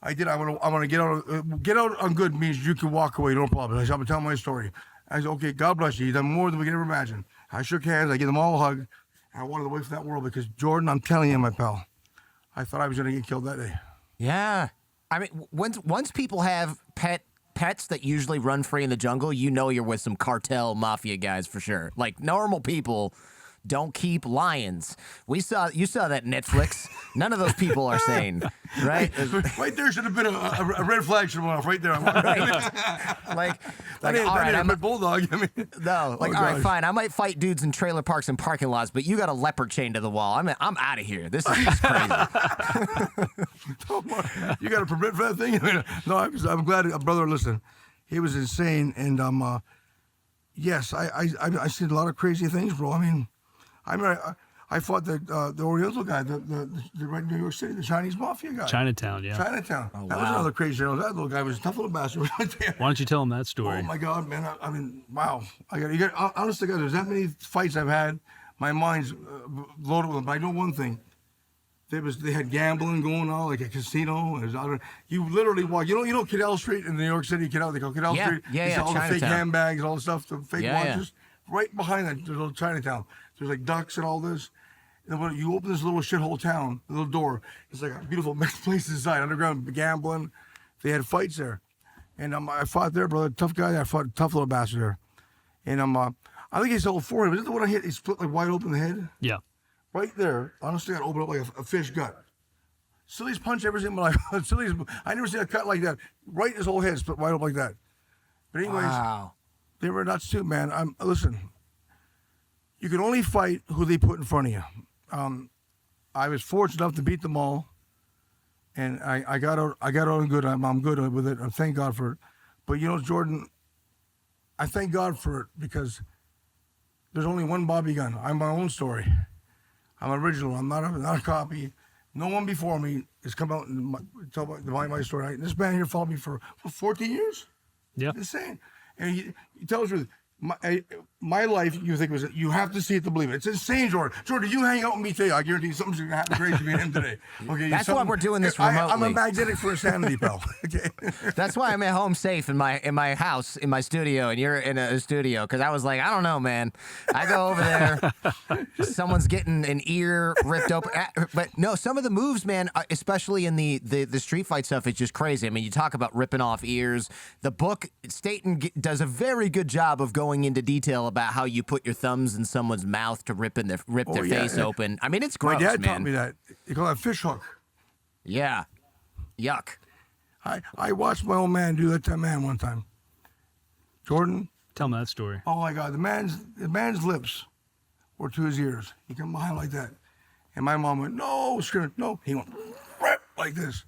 I did. I want to get out. Get out on good means you can walk away, no problem. I said, I'm gonna tell my story. I said, okay, God bless you. You've done more than we can ever imagine. I shook hands. I gave them all a hug. I wanted away from that world because Jordan, I'm telling you, my pal, I thought I was gonna get killed that day. Yeah. I mean, once people have pets that usually run free in the jungle, you know you're with some cartel mafia guys for sure. Like normal people don't keep lions. You saw that Netflix. None of those people are sane, right? Right there should have been a red flag should have went off right there. Like all right, I'm a bulldog. I mean, no, like all right, fine. I might fight dudes in trailer parks and parking lots, but you got a leopard chained to the wall. I'm out of here. This is just crazy. You got a permit for that thing? I mean, no, I'm glad. Brother, listen, he was insane, and yes, I seen a lot of crazy things, bro. I mean, I fought the Oriental guy, the right in New York City, the Chinese Mafia guy. Chinatown, yeah. Chinatown. Oh, that was another crazy one. That little guy was a tough little bastard right there. Why don't you tell him that story? Oh my God, man! I mean, wow! Honest to God, there's that many fights I've had. My mind's loaded with them. But I know one thing: they had gambling going on, like a casino. You literally walk. You know, Cadell Street in New York City. They call Cadell Street. Yeah, all the fake Chinatown. handbags, all the stuff, the fake watches. Yeah. Right behind that, there's a little Chinatown. There's like ducks and all this. And when you open this little shithole town, the little door, it's like a beautiful place inside, underground gambling. They had fights there. And I fought there, brother. Tough guy. I fought a tough little bastard there. And I think he's old forehead. Was it the one I hit? He split like wide open the head? Yeah. Right there. Honestly, I opened up like a fish gut. Silly's punch ever seen in my life. I never seen a cut like that. Right his whole head split wide open like that. But anyways, Wow. They were nuts too, man. Listen, you can only fight who they put in front of you. I was fortunate enough to beat them all, and I got out good. I'm good with it. I thank God for it. But you know, Jordan, I thank God for it because there's only one Bobby Gunn. I'm my own story. I'm original. I'm not a copy. No one before me has come out and tell my story. This man here followed me for 14 years. Yeah. Insane. And he tells you, my life, you think was you have to see it to believe it. It's insane, Jordan. Jordan, you hang out with me today, I guarantee something's gonna happen crazy to him today. Okay, that's why we're doing this remotely. I'm a magnetic for insanity, pal. Okay. That's why I'm at home safe in my house, in my studio, and you're in a studio. Because I was like, I don't know, man. I go over there, someone's getting an ear ripped open. But no, some of the moves, man, especially in the street fight stuff, it's just crazy. I mean, you talk about ripping off ears. The book, Stayton does a very good job of going into detail about how you put your thumbs in someone's mouth to rip their face open. I mean, it's gross, my dad man. taught me that. You call that fish hook. Yeah. Yuck. I watched my old man do that to a man one time. Jordan. Tell me that story. Oh my God, the man's lips were to his ears. He come behind like that, and my mom went, "No, screaming, no." He went like this.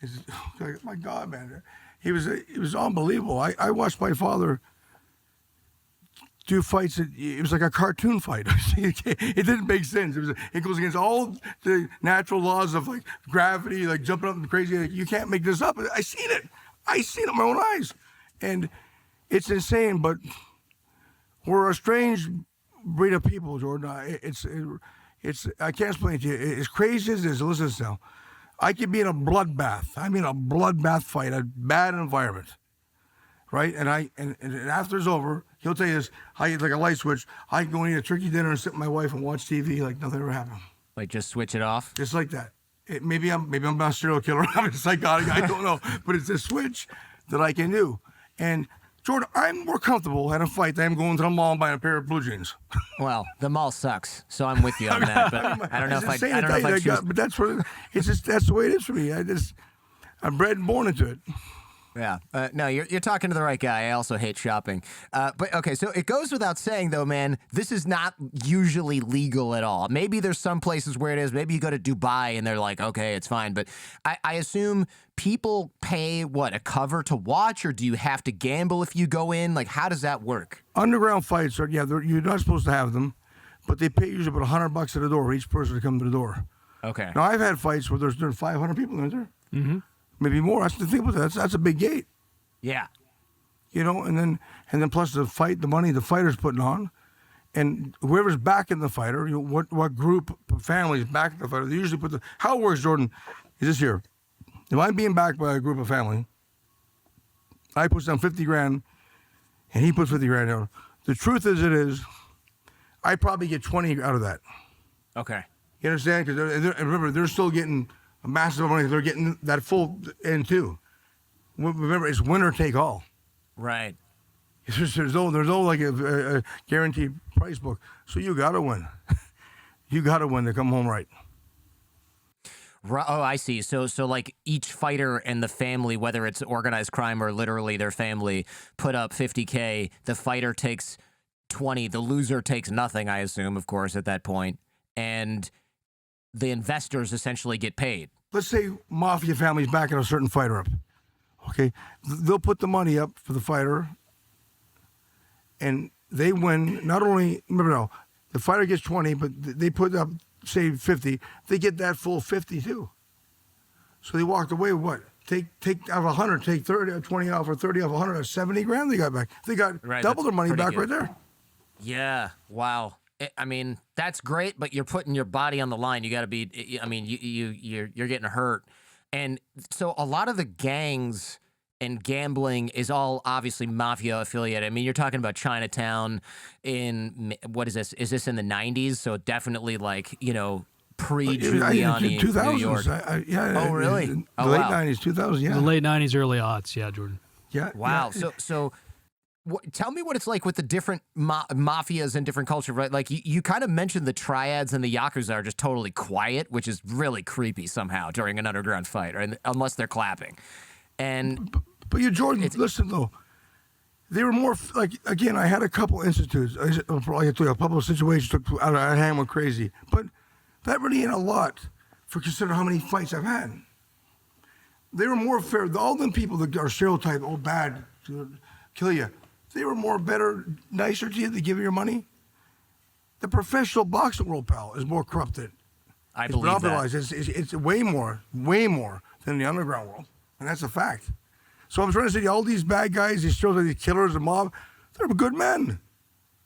It's like, my God, man, it was unbelievable. I watched my father do fights. It was like a cartoon fight. It didn't make sense. It goes against all the natural laws of like gravity, like jumping up and crazy. Like, you can't make this up. I seen it with my own eyes, and it's insane. But we're a strange breed of people, Jordan. It's I can't explain it to you. As crazy as it is, listen to this. I could be in a bloodbath. I mean, a bloodbath fight, a bad environment. Right, and after it's over, he'll tell you this. It's like a light switch. I can go and eat a turkey dinner and sit with my wife and watch TV like nothing ever happened. Like just switch it off. Just like that. Maybe I'm not a serial killer. I'm a psychotic. I don't know, but it's a switch that I can do. And Jordan, I'm more comfortable at a fight than I'm going to the mall and buying a pair of blue jeans. Well, the mall sucks, so I'm with you on that. But I don't know if I choose. But that's the way it is for me. I'm bred and born into it. Yeah. No, you're talking to the right guy. I also hate shopping. But okay, so it goes without saying, though, man, this is not usually legal at all. Maybe there's some places where it is. Maybe you go to Dubai and they're like, okay, it's fine. But I assume people pay, a cover to watch, or do you have to gamble if you go in? Like, how does that work? Underground fights you're not supposed to have them, but they pay usually about $100 at the door for each person to come to the door. Okay. Now, I've had fights where there's 500 people in there. Mm-hmm. Maybe more. That's the thing about that. That's a big gate. Yeah. And then plus the fight, the money the fighter's putting on, and whoever's backing the fighter, what group of families backing the fighter, they usually put how it works, Jordan, is this here. If I'm being backed by a group of family, I put down 50 grand, and he puts 50 grand down. The truth is, I probably get 20 out of that. Okay. You understand? Because remember, they're still getting a massive amount of money. They're getting that full end too. Remember, it's winner take all. Right. There's no like a guaranteed price book. So you gotta win. You gotta win to come home right. Oh, I see. So like each fighter and the family, whether it's organized crime or literally their family, put up $50K. The fighter takes 20. The loser takes nothing, I assume, of course, at that point. And the investors essentially get paid. Let's say Mafia families backing a certain fighter up. Okay, they'll put the money up for the fighter, and they win. Not only, remember now, the fighter gets 20, but they put up, say, 50. They get that full 50 too. So they walked away with what? Take out of 100, take 30, 20 off, or 30 off 100, that's 70 grand they got back. They got double their money back right there. Yeah, wow. I mean, that's great, but you're putting your body on the line. You got to be. I mean, you're getting hurt. And so a lot of the gangs and gambling is all obviously mafia affiliated. I mean, you're talking about Chinatown in, what is this? Is this in the 90s? So definitely like, pre-Giuliani, 2000s, New York. Yeah. Oh, really? The late 90s, 2000s, yeah. The late 90s, early aughts, yeah, Jordan. Yeah. Wow. Yeah. So tell me what it's like with the different mafias and different culture, right? Like you kind of mentioned the triads and the yakuza are just totally quiet, which is really creepy somehow during an underground fight, right? Unless they're clapping. And but you, Jordan, listen though, they were more like, again, I had a couple institutes, like I told you, a couple of situations took out of hand went crazy, but that really ain't a lot for considering how many fights I've had. They were more fair. All them people that are stereotyped, bad, to kill you. They were more better, nicer to you to give you your money. The professional boxing world, pal, is more corrupted. I believe that. It's way more than the underground world, and that's a fact. So I'm trying to say, all these bad guys, these stereotypes, these killers, the mob, they're good men.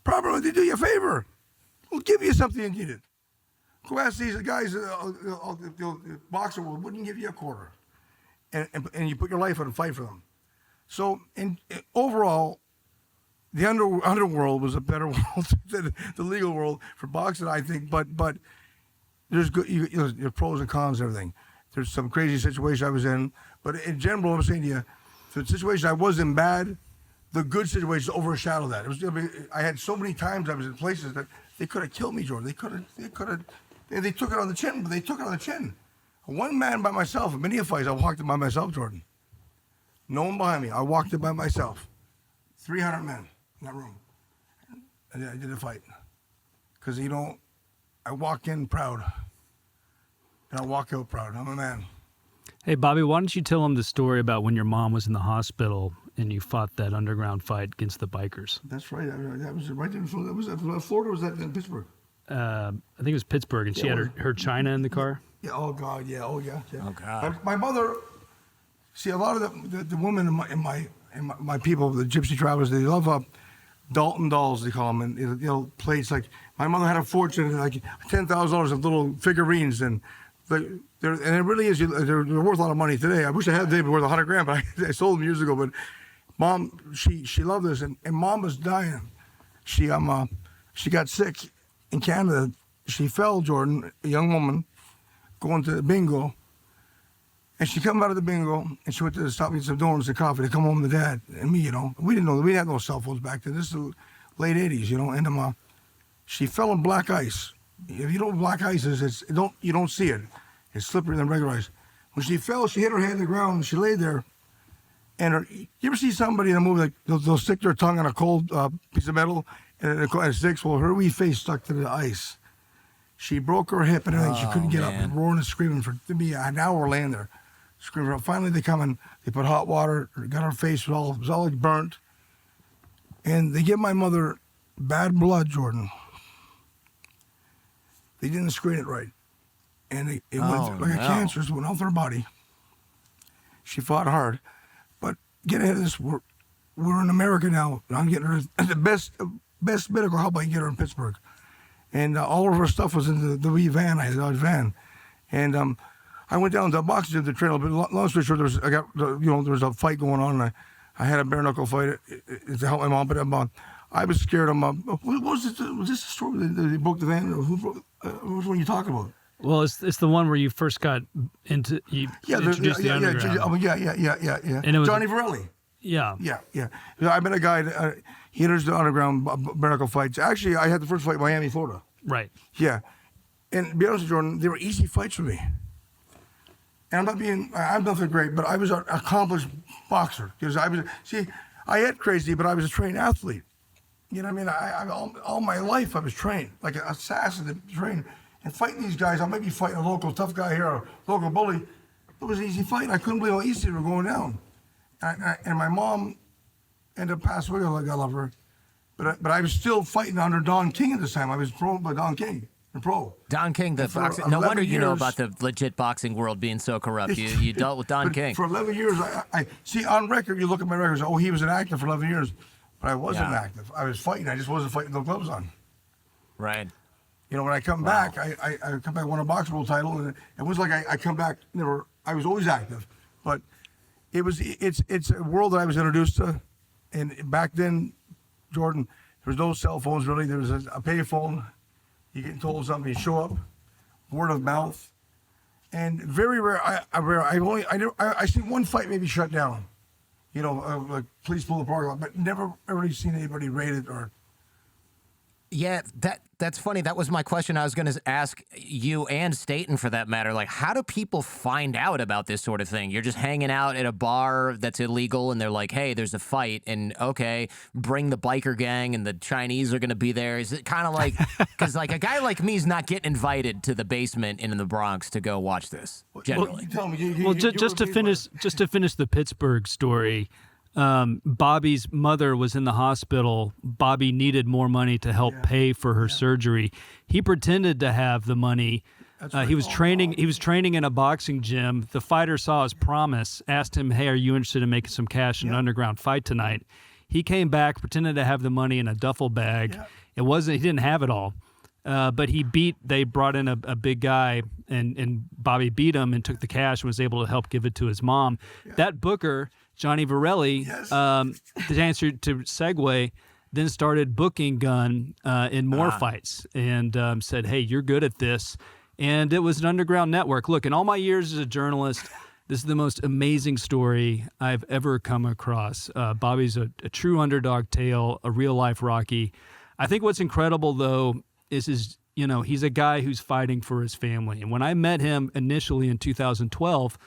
Proper, they do you a favor. We'll give you something you needed. Go ask these guys, the boxer wouldn't give you a quarter. And you put your life on and fight for them. So, overall, the underworld was a better world than the legal world for boxing, I think. But there's good, there's pros and cons and everything. There's some crazy situation I was in. But in general, I'm saying to you, the situation I was in bad, the good situations overshadow that. I had so many times I was in places that they could have killed me, Jordan. They could have. They took it on the chin, but they took it on the chin. One man by myself, in many fights, I walked it by myself, Jordan. No one behind me. I walked it by myself. 300 men in that room. And I did a fight. Because, I walk in proud. And I walk out proud. I'm a man. Hey, Bobby, why don't you tell them the story about when your mom was in the hospital and you fought that underground fight against the bikers? That's right. That was right there. That was Florida, was that in Pittsburgh? I think it was Pittsburgh, and she had her China in the car. Yeah. Oh God. Yeah. Oh yeah. Oh God. My mother. See, a lot of the women in my people, the gypsy travelers, they love Dalton dolls, they call them, and plates. Like my mother had a fortune, like $10,000 of little figurines, and it really is. They're worth a lot of money today. I wish I had. They'd be worth $100,000, but I sold them years ago. But Mom, she loved this, and Mom was dying. She got sick in Canada. She fell, Jordan, a young woman, going to bingo. And she come out of the bingo, and she went to stop me some donuts and coffee to come home to Dad and me, We didn't know, we had no cell phones back then. This is the late 80s, and she fell in black ice. If you know what black ice is, you don't see it. It's slipperier than regular ice. When she fell, she hit her head on the ground, and she lay there. And you ever see somebody in a movie, like they'll stick their tongue on a cold piece of metal, and it sticks? Well, her wee face stuck to the ice. She broke her hip and everything. She couldn't get up, and roaring and screaming for maybe an hour laying there. Screaming out. Finally, they come and they put hot water. Got her face it was all burnt, and they give my mother bad blood, Jordan. They didn't screen it right, and it went like a cancer. It went off her body. She fought hard, but get ahead of this. We're in America now. I'm getting her the best medical help I can get her in Pittsburgh, and all of her stuff was in the wee van. I had a Dodge van, and I went down to the boxing gym to train a little bit. Long story short, there was a fight going on, and I had a bare knuckle fight to help my mom. But I was scared of mom. Was this the story? They broke the van? Which one are you talking about? Well, it's the one where you first got into introduced the underground. Yeah. And it was Johnny Varelli. Yeah. I met a guy. He introduced the underground bare knuckle fights. Actually, I had the first fight in Miami, Florida. Right. Yeah, and to be honest with you, Jordan, they were easy fights for me. And I'm nothing great, but I was an accomplished boxer. Because I had crazy, but I was a trained athlete. You know what I mean? All my life I was trained, like an assassin, trained. And fighting these guys, I might be fighting a local tough guy here, a local bully. It was an easy fight. I couldn't believe how easy they were going down. And my mom ended up passing away, like I love her. But I was still fighting under Don King at this time. I was pro by Don King. Pro. Don King, the boxing. No wonder you know about the legit boxing world being so corrupt. You dealt with Don King. For 11 years, I see on record, you look at my records, he was an actor for 11 years. But I wasn't active. I was fighting. I just wasn't fighting with no gloves on. Right. When I come back, I come back, won a boxing world title, and it was like I come back, I was always active. But it's a world that I was introduced to. And back then, Jordan, there was no cell phones really. There was a payphone. You get told something, you show up, word of mouth, and very rare. I seen one fight maybe shut down, like police pull the parking lot, but never really seen anybody raided or. Yeah, that's funny. That was my question. I was going to ask you and Stayton, for that matter. Like, how do people find out about this sort of thing? You're just hanging out at a bar that's illegal, and they're like, "Hey, there's a fight," and okay, bring the biker gang, and the Chinese are going to be there. Is it kind of like because like a guy like me is not getting invited to the basement in the Bronx to go watch this generally? Just to finish the Pittsburgh story. Bobby's mother was in the hospital. Bobby needed more money to help pay for her surgery. He pretended to have the money. He was training. He was training in a boxing gym. The fighter saw his promise, asked him, "Hey, are you interested in making some cash in an underground fight tonight?" He came back, pretended to have the money in a duffel bag. Yeah. He didn't have it all. But they brought in a big guy, and Bobby beat him and took the cash and was able to help give it to his mom. Yeah. That booker, Johnny Varelli, yes. To answer to segue, then started booking Gunn in more fights and said, hey, you're good at this. And it was an underground network. Look, in all my years as a journalist, this is the most amazing story I've ever come across. Bobby's a true underdog tale, a real-life Rocky. I think what's incredible, though, is he's a guy who's fighting for his family. And when I met him initially in 2012,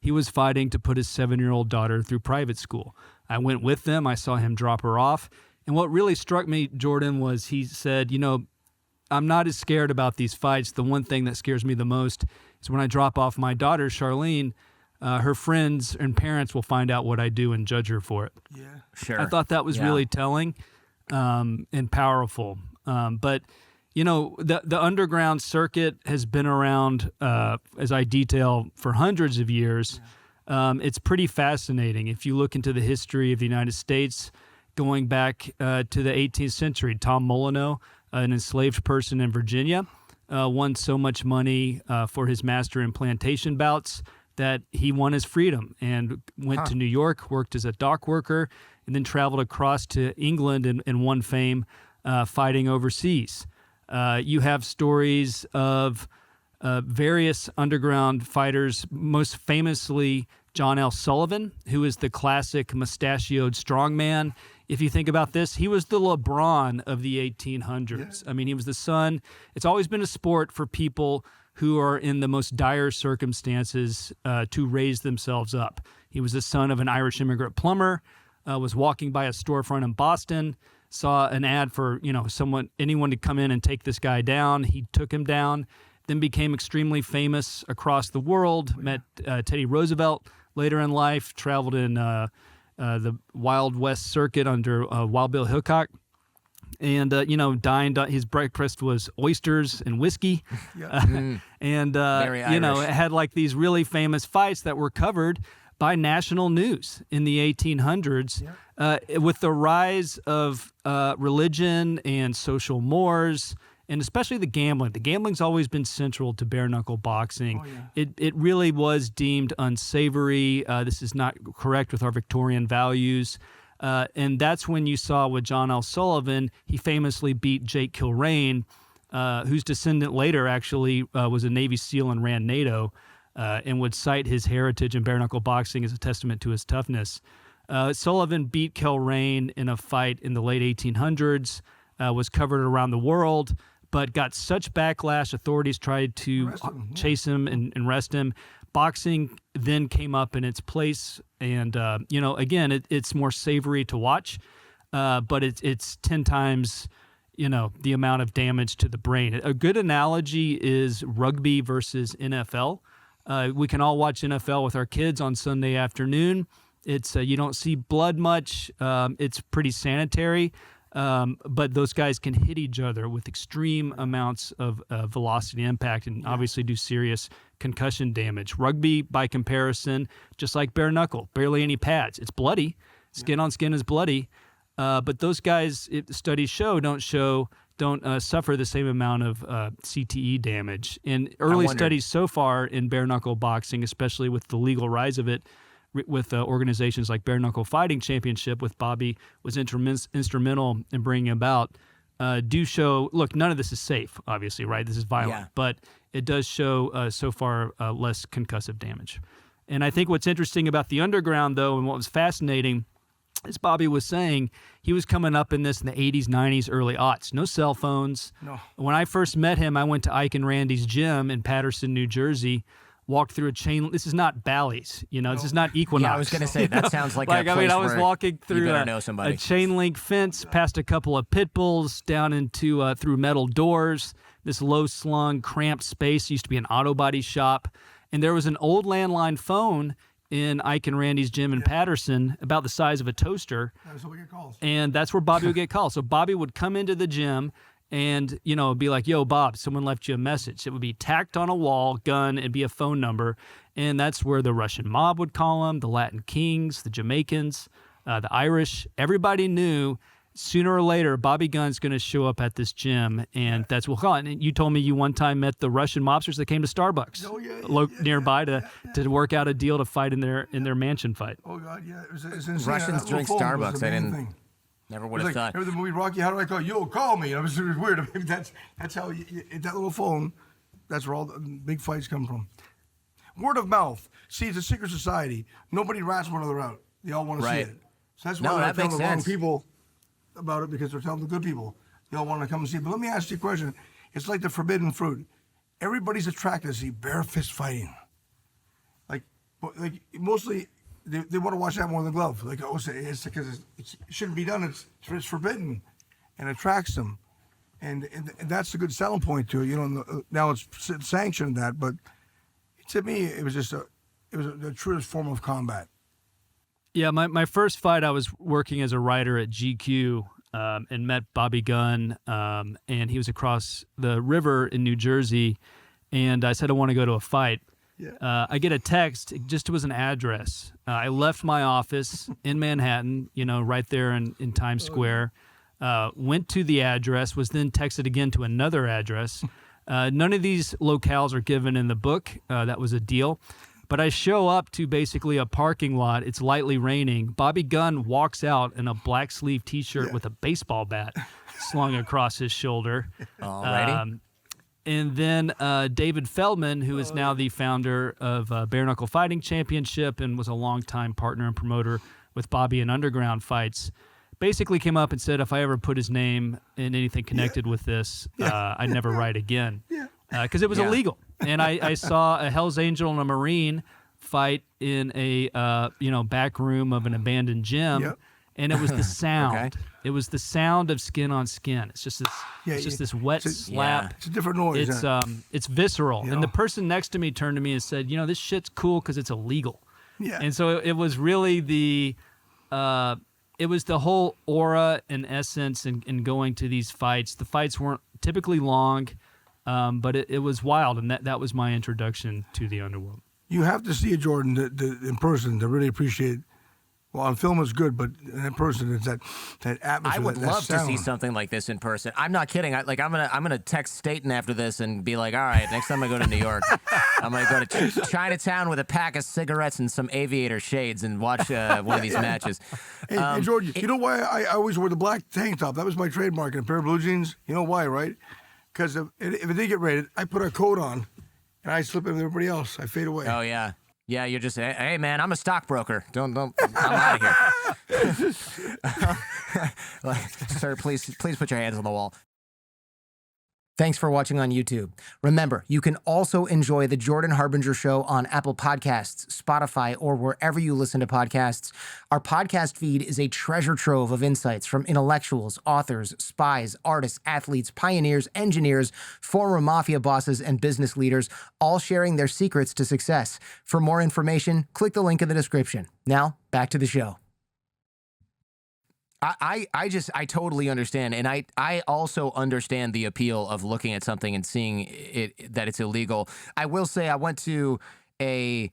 he was fighting to put his 7-year-old daughter through private school. I went with them. I saw him drop her off. And what really struck me, Jordan, was he said, I'm not as scared about these fights. The one thing that scares me the most is when I drop off my daughter, Charlene, her friends and parents will find out what I do and judge her for it. Yeah, sure. I thought that was really telling and powerful. But the underground circuit has been around, as I detail, for hundreds of years. Yeah. It's pretty fascinating. If you look into the history of the United States, going back to the 18th century, Tom Molyneux, an enslaved person in Virginia, won so much money for his master in plantation bouts that he won his freedom and went to New York, worked as a dock worker, and then traveled across to England and won fame fighting overseas. You have stories of various underground fighters, most famously John L. Sullivan, who is the classic mustachioed strongman. If you think about this, he was the LeBron of the 1800s. Yeah. I mean, he was the son. It's always been a sport for people who are in the most dire circumstances to raise themselves up. He was the son of an Irish immigrant plumber, was walking by a storefront in Boston, saw an ad for anyone to come in and take this guy down. He took him down, then became extremely famous across the world, met Teddy Roosevelt later in life, traveled in the Wild West circuit under Wild Bill Hickok, and dined. His breakfast was oysters and whiskey, and had like these really famous fights that were covered by national news in the 1800s. With the rise of religion and social mores, and especially the gambling. The gambling's always been central to bare knuckle boxing. It really was deemed unsavory. This is not correct with our Victorian values. And that's when you saw with John L. Sullivan, he famously beat Jake Kilrain, whose descendant later actually was a Navy SEAL and ran NATO, and would cite his heritage in bare knuckle boxing as a testament to his toughness. Sullivan beat Kilrain in a fight in the late 1800s, was covered around the world, but got such backlash, authorities tried to chase him and arrest him. Boxing then came up in its place, and again, it's more savory to watch, but it's 10 times, the amount of damage to the brain. A good analogy is rugby versus NFL. We can all watch NFL with our kids on Sunday afternoon. It's you don't see blood much. It's pretty sanitary. But those guys can hit each other with extreme amounts of velocity impact and obviously do serious concussion damage. Rugby, by comparison, just like bare knuckle, barely any pads. It's bloody. Skin on skin is bloody. But those guys, studies show, don't suffer the same amount of CTE damage. And early studies so far in bare knuckle boxing, especially with the legal rise of it, with organizations like Bare Knuckle Fighting Championship, with Bobby was instrumental in bringing about, do show, look, none of this is safe, obviously, right? This is violent, but it does show so far less concussive damage. And I think what's interesting about the underground, though, and what was fascinating, as Bobby was saying, he was coming up in this in the 80s, 90s, early aughts. No cell phones. No. When I first met him, I went to Ike and Randy's gym in Patterson, New Jersey, walked through a chain. This is not Bally's, this is not Equinox. Yeah, I was going to say, that sounds like a place I was walking through a chain link fence, past a couple of pit bulls, down into through metal doors, this low-slung, cramped space. Used to be an auto body shop. And there was an old landline phone in Ike and Randy's gym in Patterson, about the size of a toaster. That's where we get calls. And that's where Bobby would get calls. So Bobby would come into the gym and, be like, yo, Bob, someone left you a message. It would be tacked on a wall, gun, and be a phone number. And that's where the Russian mob would call him, the Latin Kings, the Jamaicans. The Irish, everybody knew sooner or later Bobby Gunn's going to show up at this gym, and that's what we'll call it. And you told me you one time met the Russian mobsters that came to Starbucks nearby to work out a deal to fight in their mansion fight. Oh God, yeah, it's insane. Russians drink Starbucks. I didn't. Never would have thought. Remember the movie Rocky? How do I call you? Yo, call me. It was weird. I mean, that's how that little phone. That's where all the big fights come from. Word of mouth. See, it's a secret society. Nobody rats one another out. They all want to see it. So that's why they're telling the wrong people about it, because they're telling the good people. They all want to come and see it. But let me ask you a question. It's like the forbidden fruit. Everybody's attracted to see bare fist fighting. Like mostly. They want to watch that more than glove. Like, oh, it's because it shouldn't be done. It's forbidden, and attracts them, and that's a good selling point to it. You know, now it's sanctioned that, but to me, it was just the truest form of combat. Yeah, my first fight, I was working as a writer at GQ and met Bobby Gunn, and he was across the river in New Jersey, and I said I want to go to a fight. Yeah. I get a text. It just was an address. I left my office in Manhattan, right there in Times Square. Went to the address, was then texted again to another address. None of these locales are given in the book. That was a deal. But I show up to basically a parking lot. It's lightly raining. Bobby Gunn walks out in a black sleeve T-shirt with a baseball bat slung across his shoulder. Alrighty. And then David Feldman, who is now the founder of Bare Knuckle Fighting Championship and was a longtime partner and promoter with Bobby in Underground fights, basically came up and said if I ever put his name in anything connected with this, I'd never write again. Because it was illegal. And I saw a Hell's Angel and a Marine fight in a back room of an abandoned gym. And it was the sound. Okay. It was the sound of skin on skin. It's just this, this wet slap. Yeah. It's a different noise. It's visceral. And the person next to me turned to me and said, this shit's cool because it's illegal. Yeah. And so it was really the whole aura and essence in going to these fights. The fights weren't typically long, but it was wild, and that was my introduction to the underworld. You have to see it, Jordan, in person to really appreciate. Well, on film it's good, but in person it's that atmosphere. I would love sound. to see something like this in person. I'm not kidding. I'm gonna text Stayton after this and be like, all right, next time I go to New York, I'm gonna go to Chinatown with a pack of cigarettes and some aviator shades and watch one of these matches. Hey, Jordan, you know why I always wore the black tank top? That was my trademark, and a pair of blue jeans. You know why, right? Because if it did get raided, I put a coat on, and I slip in with everybody else. I fade away. Oh yeah. Yeah, you're just, hey man, I'm a stockbroker. Don't, I'm out of here. Sir, please put your hands on the wall. Thanks for watching on YouTube. Remember, you can also enjoy The Jordan Harbinger Show on Apple Podcasts, Spotify, or wherever you listen to podcasts. Our podcast feed is a treasure trove of insights from intellectuals, authors, spies, artists, athletes, pioneers, engineers, former mafia bosses, and business leaders, all sharing their secrets to success. For more information, click the link in the description. Now, back to the show. I totally understand, and I also understand the appeal of looking at something and seeing that it's illegal. I will say I went to a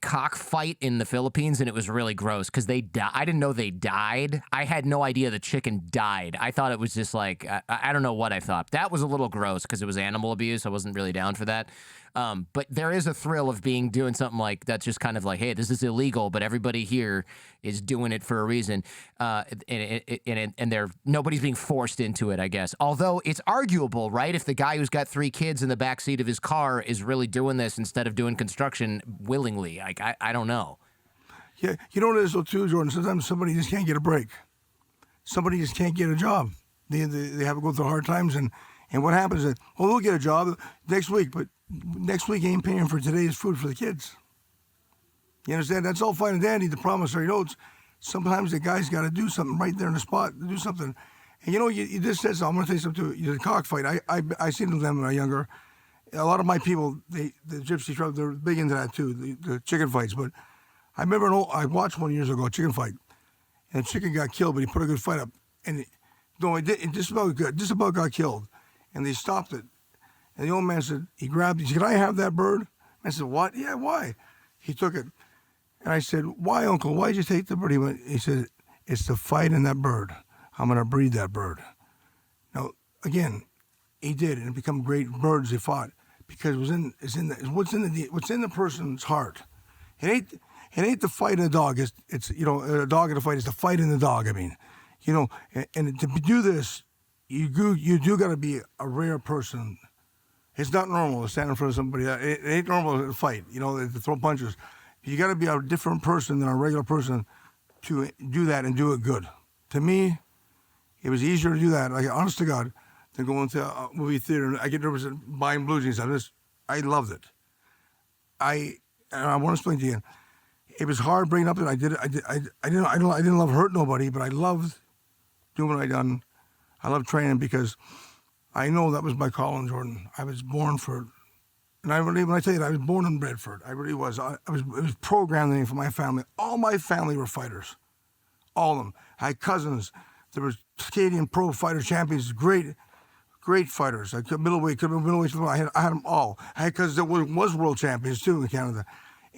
cockfight in the Philippines, and it was really gross because I didn't know they died. I had no idea the chicken died. I thought it was just like I don't know what I thought. That was a little gross because it was animal abuse. I wasn't really down for that. But there is a thrill of doing something like that's just kind of like, hey, this is illegal, but everybody here is doing it for a reason, and nobody's being forced into it, I guess. Although it's arguable, right? If the guy who's got 3 kids in the backseat of his car is really doing this instead of doing construction willingly, like I don't know. Yeah, you know what it is though too, Jordan. Sometimes somebody just can't get a break. Somebody just can't get a job. They have to go through hard times, and what happens is, they'll get a job next week, but next week ain't paying for today's food for the kids. You understand? That's all fine and dandy, the promissory notes. Sometimes the guy's got to do something right there in the spot, do something. And you just said something. I'm going to tell you something too. The cockfight, I seen them when I was younger. A lot of my people, the gypsy tribe, they're big into that too, the chicken fights. But I remember I watched one years ago, a chicken fight. And the chicken got killed, but he put a good fight up. And it just about got killed. And they stopped it. And the old man said, he said, can I have that bird? I said, what? Yeah, why? He took it. And I said, why, Uncle? Why'd you take the bird? He said, it's the fight in that bird. I'm going to breed that bird. Now, again, he did, and it become great birds they fought because what's in the person's heart. It ain't the fight in the dog. It's a dog in a fight. It's the fight in the dog. I mean, and to do this, you do got to be a rare person. It's not normal to stand in front of somebody. It ain't normal to fight. To throw punches. You got to be a different person than a regular person to do that and do it good. To me, it was easier to do that, like honest to God, than going to a movie theater. I get nervous buying blues and stuff. I loved it. And I want to explain to you. It was hard bringing up that I didn't love hurt nobody, but I loved doing what I done. I love training because I know that was my calling, Jordan. I was born for it. And when I tell you that, I was born and bred for it. I really was. It was programmed in me for my family. All my family were fighters. All of them. I had cousins. There was Canadian pro fighter champions, great fighters. I could middleweight. I had them all. I had cousins that was world champions too in Canada,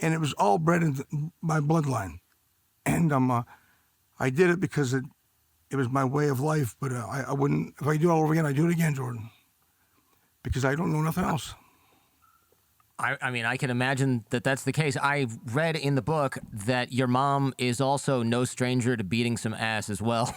and it was all bred into my bloodline. And I did it because it was my way of life. But I wouldn't. If I do it all over again, I'd do it again, Jordan, because I don't know nothing else. I mean, I can imagine that that's the case. I read in the book that your mom is also no stranger to beating some ass as well.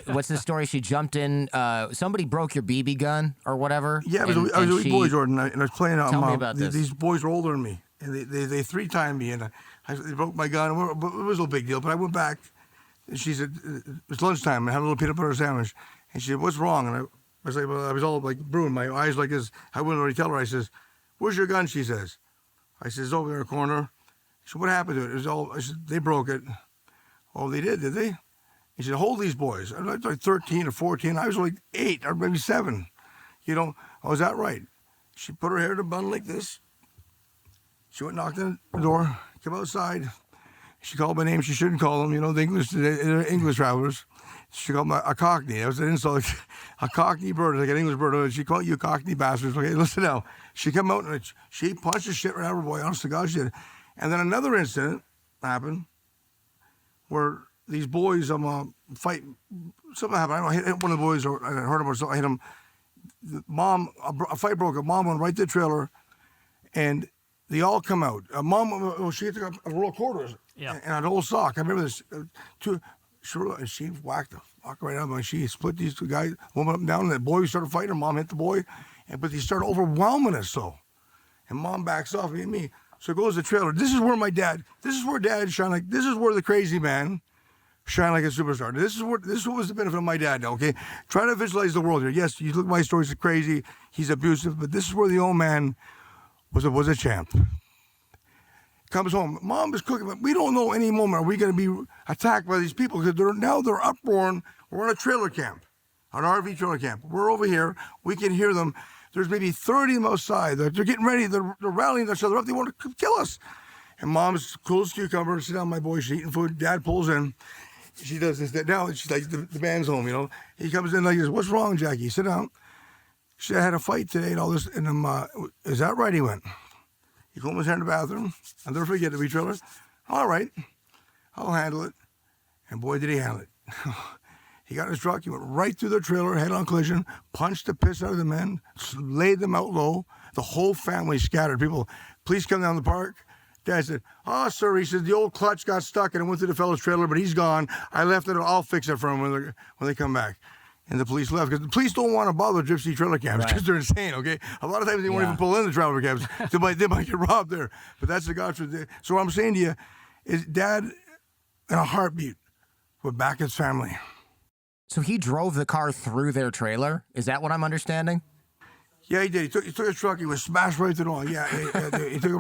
What's the story? She jumped in, somebody broke your BB gun or whatever. Yeah, I was a wee boy, Jordan, and I was playing out. Tell me about this. These boys were older than me, and they three-timed me, and they broke my gun. It was no big deal, but I went back, and she said, it was lunchtime, and I had a little peanut butter sandwich, and she said, what's wrong? And I was like, well, I was all like brewing, my eyes like this. I wouldn't already tell her. I says, where's your gun, she says. I says, over there in the corner. She said, what happened to it? It was all, I said, they broke it. Oh, they did they? He said, hold these boys. I was like 13 or 14. I was like 8 or maybe 7. Oh, is that right? She put her hair in a bun like this. She went and knocked on the door, came outside. She called my name. She shouldn't call them, the English travelers. She called me a cockney. That was an insult. A cockney bird, like an English bird. She called you cockney bastards. Okay, listen now. She come out and she punched the shit right out of her boy. Honest to God, she did. And then another incident happened where these boys fight. Something happened. I don't know. I hit one of the boys, or I heard him, or something. I hit him. A fight broke up. Mom went right to the trailer, and they all come out. Mom, she took a roll of quarters and an old sock. I remember this. And she whacked the fuck right out. She split these two guys, woman up and down, and the boy started fighting. Mom hit the boy, but they started overwhelming us and Mom backs off me. So goes the trailer. This is where Dad shined like. This is where the crazy man shine like a superstar. This is what was the benefit of my dad. Now, okay, try to visualize the world here. Yes, you look at my stories, it's crazy. He's abusive, but this is where the old man was a champ. Comes home, Mom is cooking, but we don't know any moment are we going to be attacked by these people because they're uproaring. We're in a trailer camp, an RV trailer camp. We're over here. We can hear them. There's maybe 30 of them outside. They're getting ready. They're rallying each other up. They want to kill us. And Mom's cool as cucumber. Sit down, my boy. She's eating food. Dad pulls in. She does this. Now she's like, the band's home, He comes in like this. What's wrong, Jackie? Sit down. She said, I had a fight today and all this. And is that right? He went. He combed his hair in the bathroom. I'll never forget the trailer. All right, I'll handle it. And boy, did he handle it. He got in his truck. He went right through the trailer, head-on collision, punched the piss out of the men, laid them out low. The whole family scattered. People, police come down the park. Dad said, oh, sir, he said, the old clutch got stuck and it went through the fellow's trailer, but he's gone. I left it. I'll fix it for him when they come back. And the police left because the police don't want to bother gypsy trailer camps because they're insane, okay? A lot of times they won't even pull in the trailer camps. They might get robbed there. But that's the God's truth. So what I'm saying to you is Dad, in a heartbeat, would back his family. So he drove the car through their trailer? Is that what I'm understanding? Yeah, he did. He took his truck. He was smashed right through the wall. Yeah, he took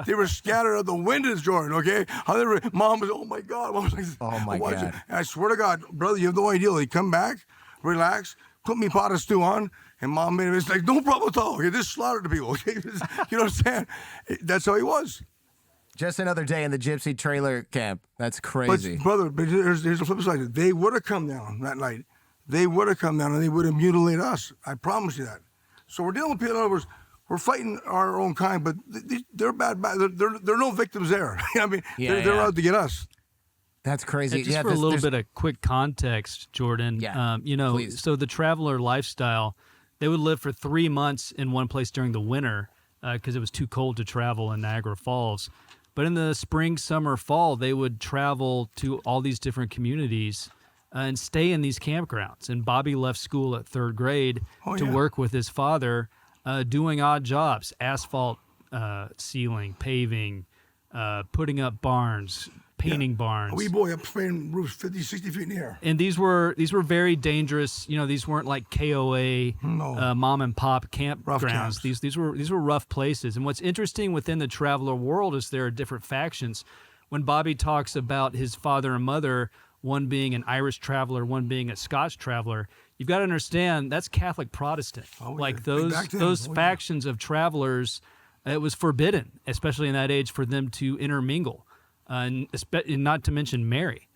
they were scattered out the windows, Jordan, okay? Mom was, oh, my God. Mom was like, oh, my God. And I swear to God, brother, you have no idea. He'd come back, relax, put me pot of stew on, and Mom made him, it's like, no problem at all. Okay, just slaughtered the people, okay? You know what I'm saying? That's how he was. Just another day in the gypsy trailer camp. That's crazy. But, brother, here's the flip side. They would have come down that night. They would have come down and they would have mutilated us. I promise you that. So we're dealing with people. In other words, we're fighting our own kind, but they're bad. They're no victims there. I mean, they're out to get us. That's crazy. And just for a little bit of quick context, Jordan. Yeah, please. So the traveler lifestyle, they would live for 3 months in one place during the winter because it was too cold to travel in Niagara Falls. But in the spring, summer, fall, they would travel to all these different communities and stay in these campgrounds. And Bobby left school at 3rd grade to work with his father, doing odd jobs, asphalt sealing, paving, putting up barns, painting barns. A wee boy up spraying roofs 50, 60 feet in the air. And these were very dangerous. These weren't like KOA, mom and pop campgrounds. These were rough places. And what's interesting within the traveler world is there are different factions. When Bobby talks about his father and mother, one being an Irish traveler, one being a Scotch traveler, you've got to understand that's Catholic Protestant. Those factions of travelers, it was forbidden, especially in that age, for them to intermingle. And not to mention marry.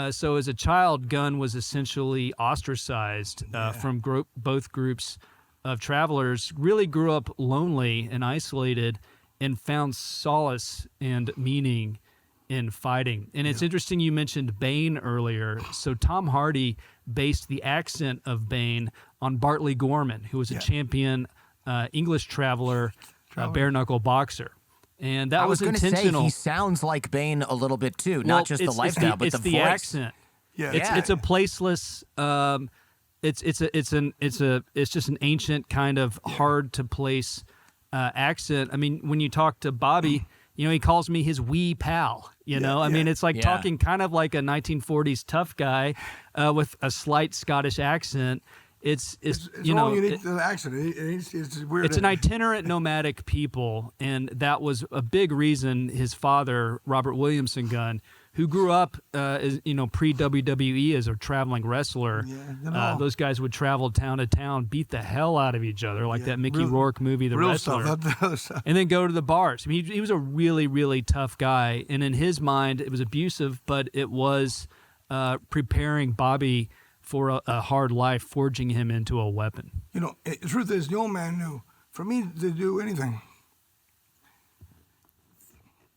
So as a child, Gunn was essentially ostracized from both groups of travelers, really grew up lonely and isolated and found solace and meaning in fighting. And it's interesting you mentioned Bane earlier. So Tom Hardy based the accent of Bane on Bartley Gorman, who was a champion English traveler, bare knuckle boxer. And that was intentional. Say, he sounds like Bane a little bit too, not just the lifestyle, but the voice. Accent. It's a placeless. It's just an ancient kind of hard to place accent. I mean, when you talk to Bobby, he calls me his wee pal. I mean, it's like talking kind of like a 1940s tough guy with a slight Scottish accent. It's all you need the accent. It's weird. It's an itinerant nomadic people, and that was a big reason his father, Robert Williamson Gunn, who grew up as pre-WWE as a traveling wrestler, those guys would travel town to town, beat the hell out of each other, like that Mickey Rourke movie, The Wrestler, and then go to the bars. I mean, he was a really, really tough guy, and in his mind, it was abusive, but it was preparing Bobby for a hard life, forging him into a weapon. The truth is, the old man knew, for me to do anything,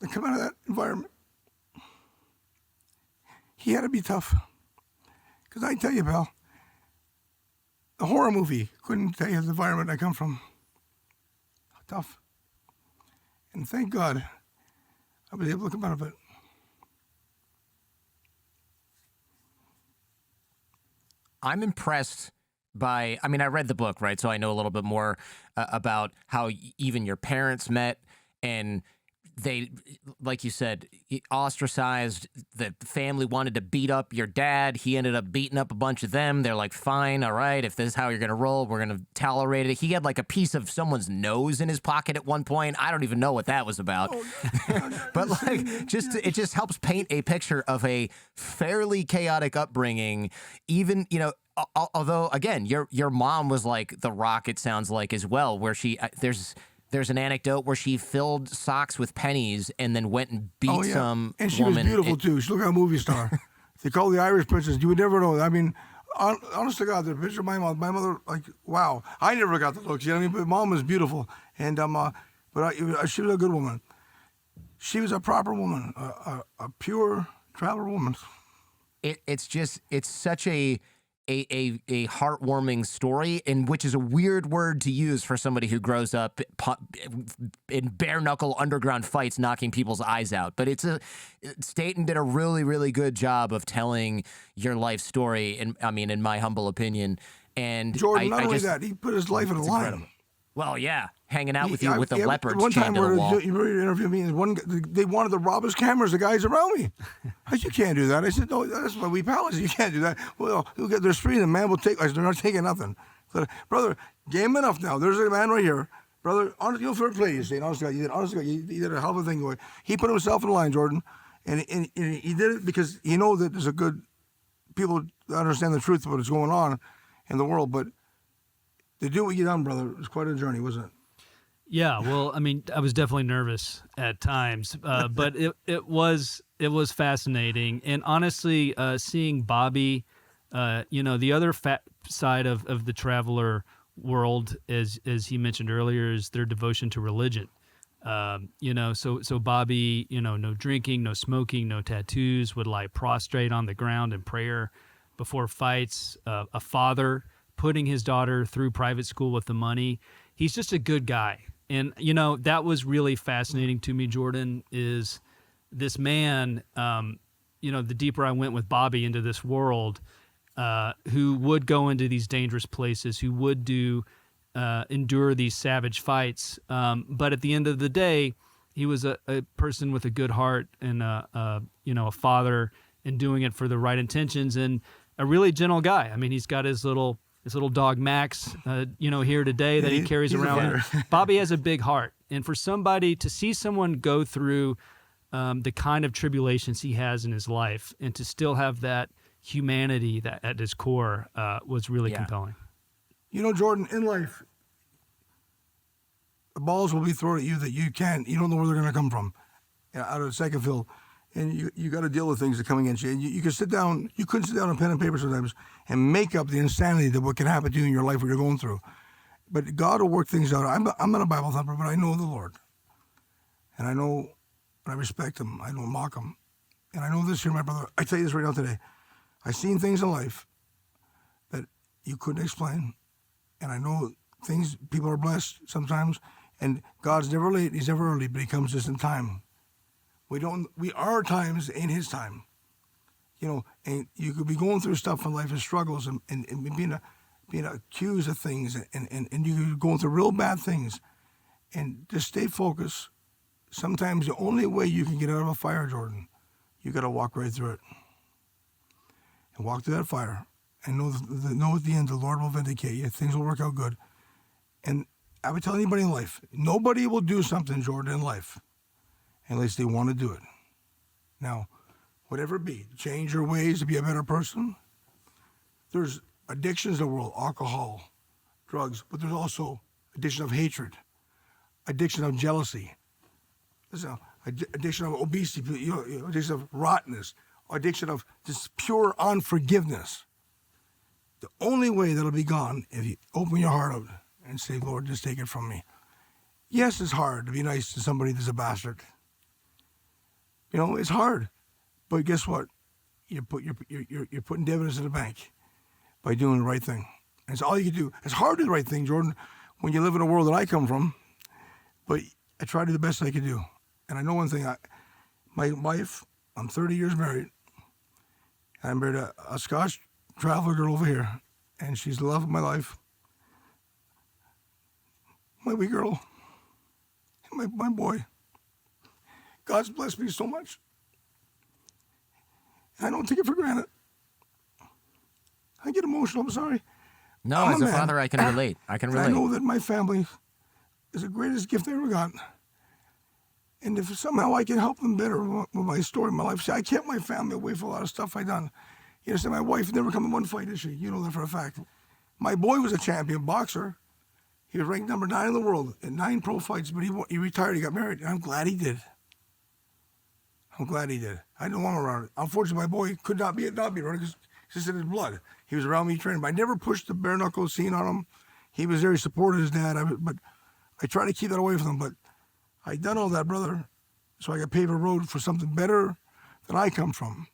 to come out of that environment, he had to be tough. Because I tell you, pal, the horror movie couldn't tell you the environment I come from. Tough. And thank God I was able to come out of it. I'm impressed by, I read the book, right? So I know a little bit more about how even your parents met, and they, like you said, ostracized. The family wanted to beat up your dad. He ended up beating up a bunch of them. They're like, fine, all right, if this is how you're going to roll, we're going to tolerate it. He had like a piece of someone's nose in his pocket at one point. I don't even know what that was about. But like, it just helps paint a picture of a fairly chaotic upbringing. Even, although, again, your mom was like the Rock, it sounds like, as well, where there's an anecdote where she filled socks with pennies and then went and beat some and she woman. was beautiful too. She looked like a movie star. They call her the Irish princess. You would never know. I mean, honest to God, the picture of my mother, like, wow. I never got the looks. But mom was beautiful, and she was a good woman. She was a proper woman, a pure traveler woman. It's such a heartwarming story, and which is a weird word to use for somebody who grows up in bare knuckle underground fights, knocking people's eyes out. But Stayton did a really, really good job of telling your life story. And in my humble opinion, and Jordan, not only that, he put his life on the line. Incredible. Well, yeah, hanging out with you with the leopards chained to the wall. One time where you interviewed me, they wanted to rob his cameras, the guys around me. I said, you can't do that. I said, no, that's my wee pal. I said, you can't do that. Well, there's 3 of them, man will take. I said, they're not taking nothing. I said, brother, game enough now. There's a man right here. Brother, you'll fair play, you say. Honestly, you did a hell of a thing. He put himself in the line, Jordan, and he did it because he knows that there's a good people that understand the truth of what's going on in the world, but to do what you done, brother, it was quite a journey, wasn't it? Yeah, well, I was definitely nervous at times, but it was fascinating. And honestly, seeing Bobby, the other side of the traveler world, as he mentioned earlier, is their devotion to religion. So Bobby, no drinking, no smoking, no tattoos, would lie prostrate on the ground in prayer before fights. A father putting his daughter through private school with the money. He's just a good guy. And, that was really fascinating to me, Jordan, is this man, the deeper I went with Bobby into this world, who would go into these dangerous places, who would endure these savage fights. But at the end of the day, he was a person with a good heart and a father, and doing it for the right intentions, and a really gentle guy. I mean, he's got his little dog Max, here today that he carries around. Bobby has a big heart, and for somebody to see someone go through the kind of tribulations he has in his life, and to still have that humanity that at his core was really compelling. Jordan, in life, the balls will be thrown at you that you don't know where they're going to come from, out of the second field. And you got to deal with things that come against you. And you couldn't sit down on pen and paper sometimes and make up the insanity that what can happen to you in your life, what you're going through. But God will work things out. I'm not a Bible thumper, but I know the Lord. And I know, and I respect him. I don't mock him. And I know this here, my brother. I tell you this right now today. I've seen things in life that you couldn't explain. And I know people are blessed sometimes. And God's never late, he's never early, but he comes just in time. Our times ain't his time. And you could be going through stuff in life and struggles and being accused of things and you're going through real bad things. And just stay focused. Sometimes the only way you can get out of a fire, Jordan, you got to walk right through it. And walk through that fire and know at the end the Lord will vindicate you. Things will work out good. And I would tell anybody in life, nobody will do something, Jordan, in life unless they want to do it. Now, whatever it be, change your ways to be a better person. There's addictions in the world, alcohol, drugs, but there's also addiction of hatred, addiction of jealousy, addiction of obesity, addiction of rottenness, addiction of just pure unforgiveness. The only way that'll be gone if you open your heart up and say, Lord, just take it from me. Yes, it's hard to be nice to somebody that's a bastard. It's hard, but guess what? You're putting dividends in the bank by doing the right thing. And it's all you can do. It's hard to do the right thing, Jordan, when you live in a world that I come from. But I try to do the best I can do. And I know one thing. My wife, I'm 30 years married. I married a Scotch traveler girl over here, and she's the love of my life. My wee girl, and my boy. God's blessed me so much. I don't take it for granted. I get emotional, I'm sorry. No, as a father, I can relate. I know that my family is the greatest gift I ever got. And if somehow I can help them better with my story, my life. See, I kept my family away from a lot of stuff I done. My wife never come in one fight, did she? You know that for a fact. My boy was a champion boxer. He was ranked number 9 in the world in 9 pro fights, but he retired, he got married, and I'm glad he did. I didn't want him around it. Unfortunately, my boy could not be around it because it's just in his blood. He was around me training, but I never pushed the bare knuckle scene on him. He was very supportive of his dad, but I try to keep that away from him. But I done all that, brother, so I could pave a road for something better than I come from.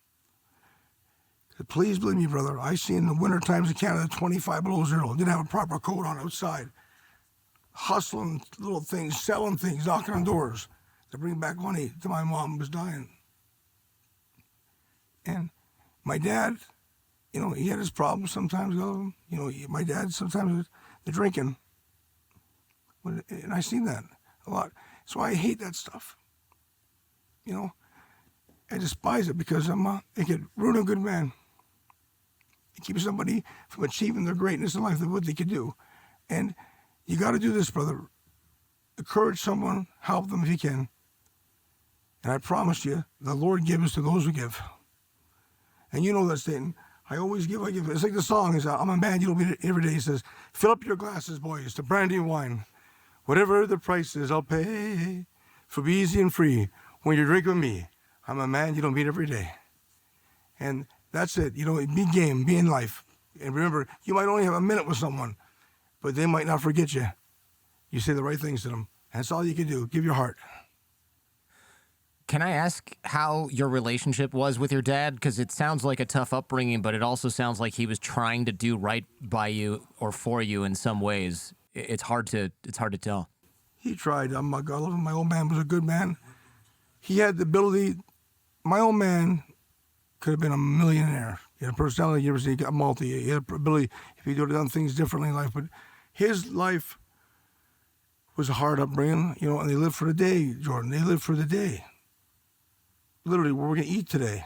Please believe me, brother, I seen in the winter times in Canada 25 below zero. Didn't have a proper coat on outside. Hustling little things, selling things, knocking on doors to bring back money to my mom who was dying. And my dad, he had his problems sometimes. My dad sometimes the drinking. And I seen that a lot. So I hate that stuff. I despise it because it could ruin a good man. It keeps somebody from achieving their greatness in life, what they could do. And you got to do this, brother. Encourage someone, help them if you can. And I promise you, the Lord gives to those who give. And you know that, Stayton. I always give, I give. It's like the song is, I'm a man, you don't meet it every day. He says, fill up your glasses, boys, to brandy and wine. Whatever the price is, I'll pay. For be easy and free when you drink with me. I'm a man you don't meet every day. And that's it. Be game, be in life. And remember, you might only have a minute with someone, but they might not forget you. You say the right things to them. And that's all you can do. Give your heart. Can I ask how your relationship was with your dad? Because it sounds like a tough upbringing, but it also sounds like he was trying to do right by you or for you in some ways. It's hard to tell. He tried. Oh my God, my old man was a good man. He had the ability. My old man could have been a millionaire. He had a personality. He got multi. He had the ability if he would have done things differently in life. But his life was a hard upbringing, you know. And they lived for the day, Jordan. They lived for the day. Literally, we're going to eat today.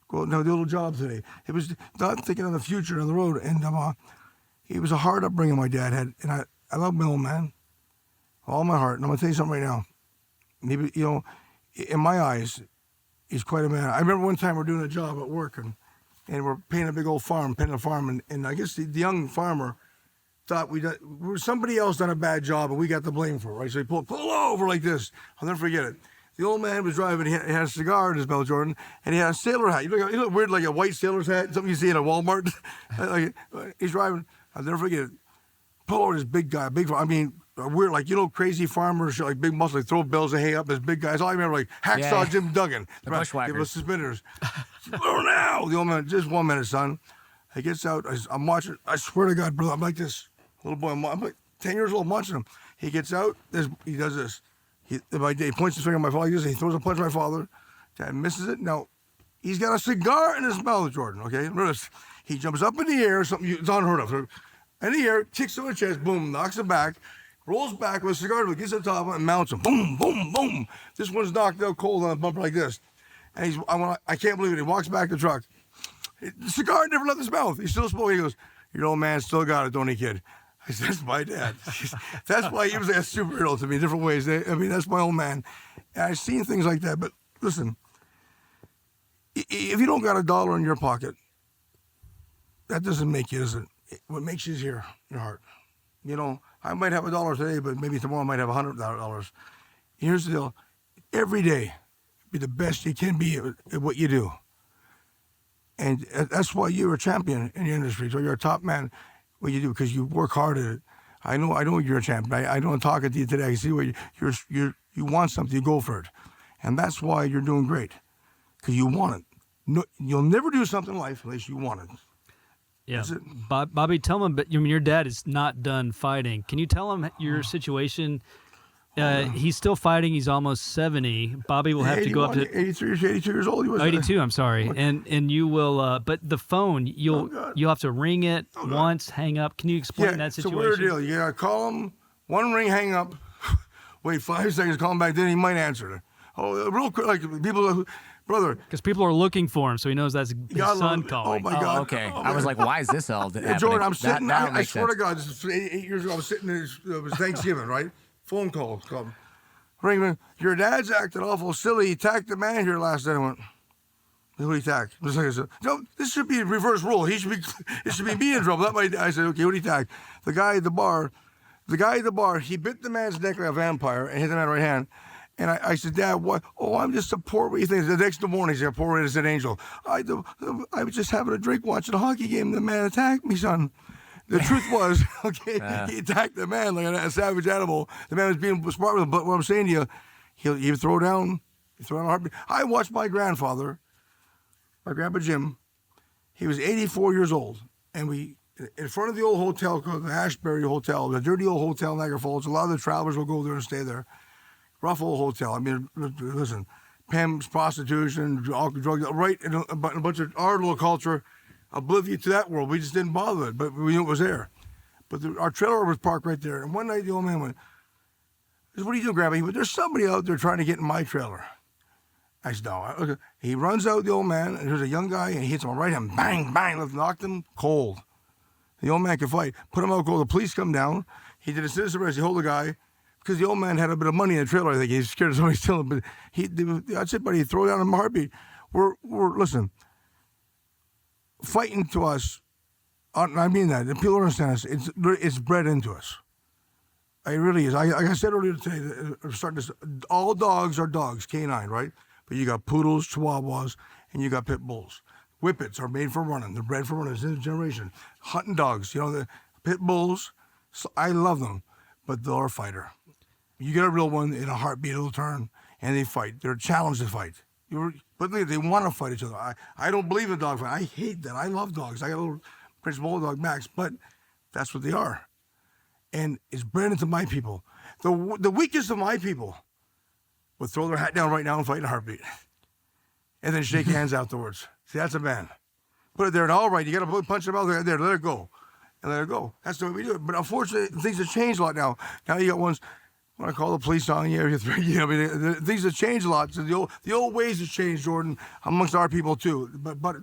Go out and have a little job today. It was not thinking of the future on the road. And it was a hard upbringing my dad had. And I love my old man, all my heart. And I'm going to tell you something right now. Maybe, you know, in my eyes, he's quite a man. I remember one time we're doing a job at work, and we're painting a big old farm, and I guess the young farmer thought somebody else done a bad job, and we got the blame for it, right? So he pull over like this. I'll never forget it. The old man was driving. He had a cigar in his mouth, Jordan, and he had a sailor hat. You look weird, like a white sailor's hat, something you see in a Walmart. He's driving. I'll never forget it. Pull over this big guy, weird, like, you know, crazy farmers, like big muscle, like throw bales of hay up. This big guys. All I remember, like Hacksaw Jim Duggan, the bushwhackers. Give us suspenders. Oh, now the old man. Just 1 minute, son. He gets out. I'm watching. I swear to God, brother, I'm like this little boy. I'm like 10 years old, watching him. He gets out. He does this. He points his finger at my father. He throws a punch at my father. Dad misses it. Now, he's got a cigar in his mouth, Jordan. Okay, remember this. He jumps up in the air. Something it's unheard of. In the air, kicks him in the chest. Boom, knocks him back. Rolls back with a cigar, gets to the top and mounts him. Boom, boom, boom. This one's knocked out cold on a bumper like this. And I can't believe it. He walks back to the truck. The cigar never left his mouth. He's still smoking. He goes, your old man still got it, don't he, kid? I said, that's my dad. That's why he was a superhero to me in different ways. That's my old man. And I've seen things like that. But listen, if you don't got $1 in your pocket, that doesn't make you, does it? What makes you is here, your heart. You know, I might have $1 today, but maybe tomorrow I might have $100. Here's the deal. Every day, be the best you can be at what you do. And that's why you're a champion in your industry. So you're a top man what you do, because you work hard at it. I know you're a champion. I don't talk to you today. I see what you want something, you go for it. And that's why you're doing great, because you want it. No, you'll never do something in life unless you want it. Yeah, Bobby, tell him. But your dad is not done fighting. Can you tell him your situation? He's still fighting. He's almost 70. Bobby will have to go up to 82 years old. He was 82. I'm sorry, and you will. But the phone, you'll have to ring it once, hang up. Can you explain that situation? It's a weird deal. You gotta call him, one ring, hang up, wait 5 seconds, call him back. Then he might answer it. Oh, real quick, like people. Brother. Because people are looking for him, so he knows that's his son calling. Oh, my God. Okay. I was like, why is this all happening? Jordan, I'm sitting, I swear sense. to God, this is 8 years ago, I was sitting in it was Thanksgiving, right? Phone call. Ring. Your dad's acting awful silly. He attacked the man here last night. I went, who he attacked? Just like I said, no, this should be a reverse rule. It should be me in trouble. I said, okay, who he attacked? The guy at the bar, he bit the man's neck like a vampire and hit the man right hand. And I said, Dad, what? Oh, I'm just a poor, what do you think? The next morning, he's a poor innocent angel. I was just having a drink watching a hockey game. The man attacked me, son. The truth was, okay, he attacked the man like a savage animal. The man was being smart with him. But what I'm saying to you, he would throw down a heartbeat. I watched my grandfather, my grandpa Jim. He was 84 years old. And we, in front of the old hotel called the Ashbury Hotel, the dirty old hotel in Niagara Falls, a lot of the travelers will go there and stay there. Rough old hotel. I mean, listen, pimps, prostitution, drug, right, and a bunch of our little culture, oblivious to that world. We just didn't bother it, but we knew it was there. But our trailer was parked right there. And one night the old man went, what are you doing, Grandpa? He went, there's somebody out there trying to get in my trailer. I said, no. Okay. He runs out, the old man, and there's a young guy, and he hits him right hand, bang, bang, knocked him cold. The old man could fight. Put him out cold. The police come down. He did a citizen arrest. He hold the guy. Because the old man had a bit of money in the trailer, I think. He's scared of somebody stealing. But that's it, buddy. He throw down a heartbeat. Listen, fighting to us, I mean that. And people understand us. It's bred into us. It really is. Like I said earlier today, all dogs are dogs, canine, right? But you got poodles, chihuahuas, and you got pit bulls. Whippets are made for running. They're bred for running. It's in a generation. Hunting dogs, the pit bulls, So I love them, but they're a fighter. You get a real one in a heartbeat, it'll turn, and they fight. They're challenged to fight. But they want to fight each other. I don't believe in dog fight. I hate that. I love dogs. I got a little Prince Bulldog Max, but that's what they are. And it's bred into my people. The weakest of my people would throw their hat down right now and fight in a heartbeat. And then shake hands afterwards. See, that's a man. Put it there and all right, you got to punch them out there, let it go. And let it go. That's the way we do it. But unfortunately, things have changed a lot now. Now you got ones, when I call the police on you, things have changed a lot. So the old ways have changed, Jordan, amongst our people too. But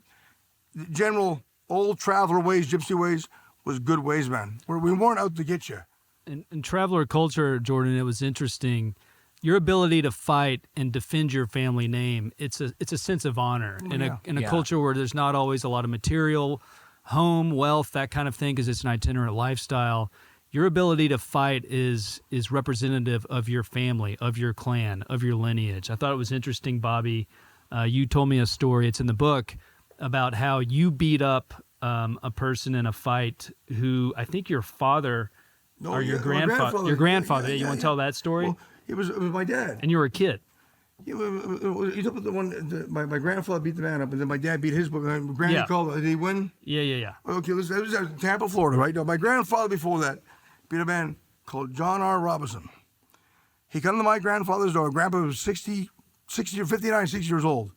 general old traveler ways, gypsy ways, was good ways, man. We weren't out to get you. In traveler culture, Jordan, it was interesting. Your ability to fight and defend your family name, it's a sense of honor in a culture where there's not always a lot of material, home, wealth, that kind of thing, because it's an itinerant lifestyle. Your ability to fight is representative of your family, of your clan, of your lineage. I thought it was interesting, Bobby. You told me a story, it's in the book, about how you beat up a person in a fight who I think your father or your grandfather. Your grandfather. You want to tell that story? Well, it was my dad. And you were a kid. You took the one. My grandfather beat the man up, and then my dad beat his. Granny called. Did he win? Yeah. Okay, that was Tampa, Florida, right? No, my grandfather before that beat a man called John R. Robinson. He come to my grandfather's door. Grandpa was 60 or 59, 60 years old,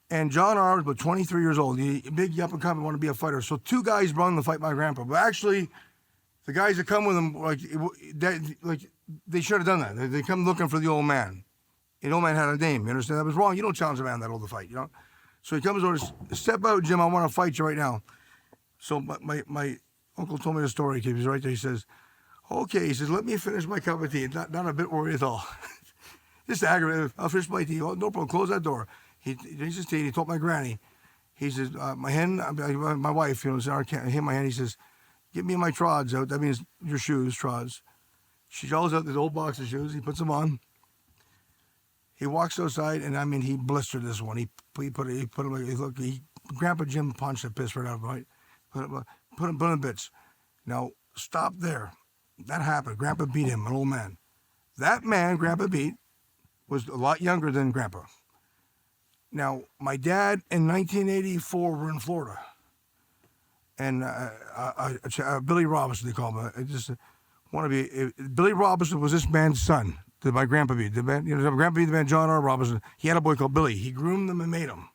and John R. was about 23 years old. He big up and coming, wanted to be a fighter. So two guys brought him to fight my grandpa, but actually, the guys that come with him, they should have done that. They come looking for the old man. The old man had a name. You understand? That was wrong. You don't challenge a man that old to fight, you know? So he comes over, step out, Jim, I want to fight you right now. So my uncle told me the story. He was right there. He says, okay. He says, let me finish my cup of tea. Not a bit worried at all. Just aggravated. I'll finish my tea. Oh, no problem. Close that door. He drinks his tea. He told my granny. He says, my wife, my hen, he says, get me my trods out. That means your shoes, trods. She draws out this old box of shoes. He puts them on. He walks outside, and he blistered this one. He put him. Grandpa Jim punched the piss right out of him. Right? Put him in bits. Now stop there. That happened. Grandpa beat him, an old man. That man Grandpa beat was a lot younger than Grandpa. Now my dad in 1984 were in Florida, and Billy Robinson they call him. Billy Robinson was this man's son that my grandpa beat. My grandpa beat the man John R. Robinson. He had a boy called Billy. He groomed them and made them.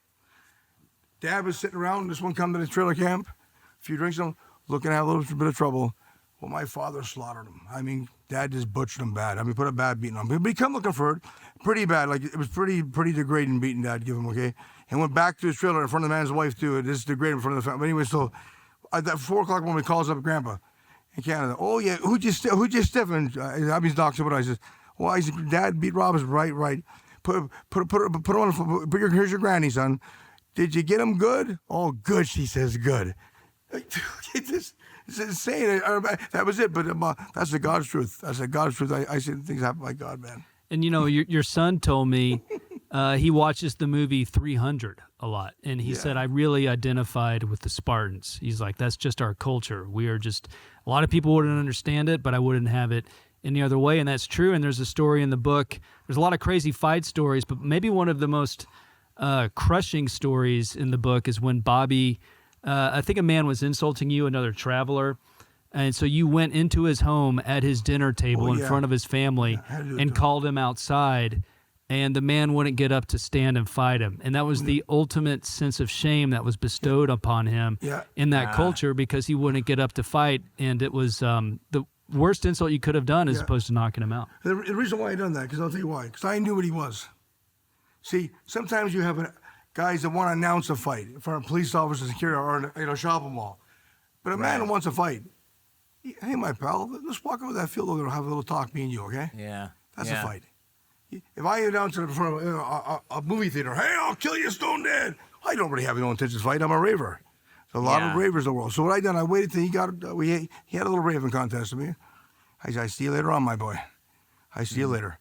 Dad was sitting around. This one come to the trailer camp, a few drinks on, looking to have a little bit of trouble. Well, my father slaughtered him. Dad just butchered him bad. Put a bad beating on him. But he come looking for it, pretty bad. Like it was pretty degrading beating Dad give him. Okay, and went back to his trailer in front of the man's wife too. This is degrading in front of the family. But anyway, so at that 4 o'clock when he calls up Grandpa in Canada. Oh yeah, who just stiffened? I mean, Doc, what I said. Well, I said, Dad beat Robinson. Right. Put on. Here's your granny, son. Did you get him good? Oh, good. She says good. It's insane. That was it. But that's the God's truth. That's the God's truth. I see things happen by God, man. And your son told me he watches the movie 300 a lot, and he said I really identified with the Spartans. He's like, that's just our culture. We are just, a lot of people wouldn't understand it, but I wouldn't have it any other way, and that's true. And there's a story in the book. There's a lot of crazy fight stories, but maybe one of the most crushing stories in the book is when Bobby, I think a man was insulting you, another traveler, and so you went into his home at his dinner table in front of his family and called him outside, and the man wouldn't get up to stand and fight him. And that was the ultimate sense of shame that was bestowed upon him in that culture, because he wouldn't get up to fight, and it was the worst insult you could have done as opposed to knocking him out. The reason why I done that, because I'll tell you why, because I knew what he was. See, sometimes you have guys that want to announce a fight in front of police officers, security, or in a shopping mall. But a man who wants a fight, hey, my pal, let's walk over that field and have a little talk, me and you, okay? Yeah. That's a fight. If I announce it in front of a movie theater, hey, I'll kill you, stone dead. I don't really have no intention to fight. I'm a raver. There's a lot of ravers in the world. So what I done, I waited till he had a little raving contest with me. I said, I see you later on, my boy. I see you later.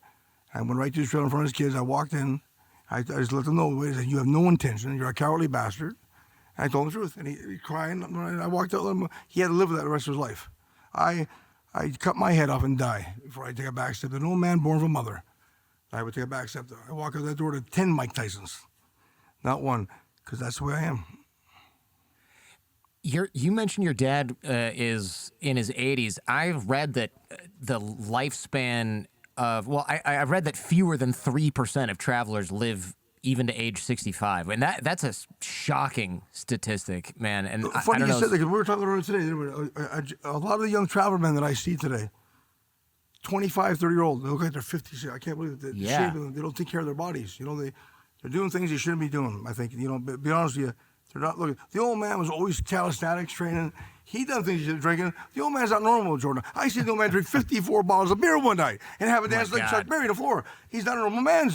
I went right to his trailer in front of his kids. I walked in. I just let them know, you have no intention. You're a cowardly bastard. And I told him the truth. And he crying. I walked out. He had to live with that the rest of his life. I I'd cut my head off and die before I take a back step. There's no man born of a mother. I would take a back step. I walk out that door to 10 Mike Tysons, not one, because that's the way I am. You mentioned your dad is in his 80s. I've read that the lifespan of, well, I read that fewer than 3% of travelers live even to age 65. And that's a shocking statistic, man. And Funny I don't you know. said that, because we were talking about it today. A lot of the young traveler men that I see today, 25, 30-year-old, they look like they're 50. I can't believe it. The shape of them, they don't take care of their bodies. You know, they're doing things they shouldn't be doing, I think. You know, be honest with you. They're not looking. The old man was always calisthenics training. He done things he should be drinking. The old man's not normal, Jordan. I see the old man drink 54 bottles of beer one night and have a dance like Chuck Berry on the floor. He's not a normal man.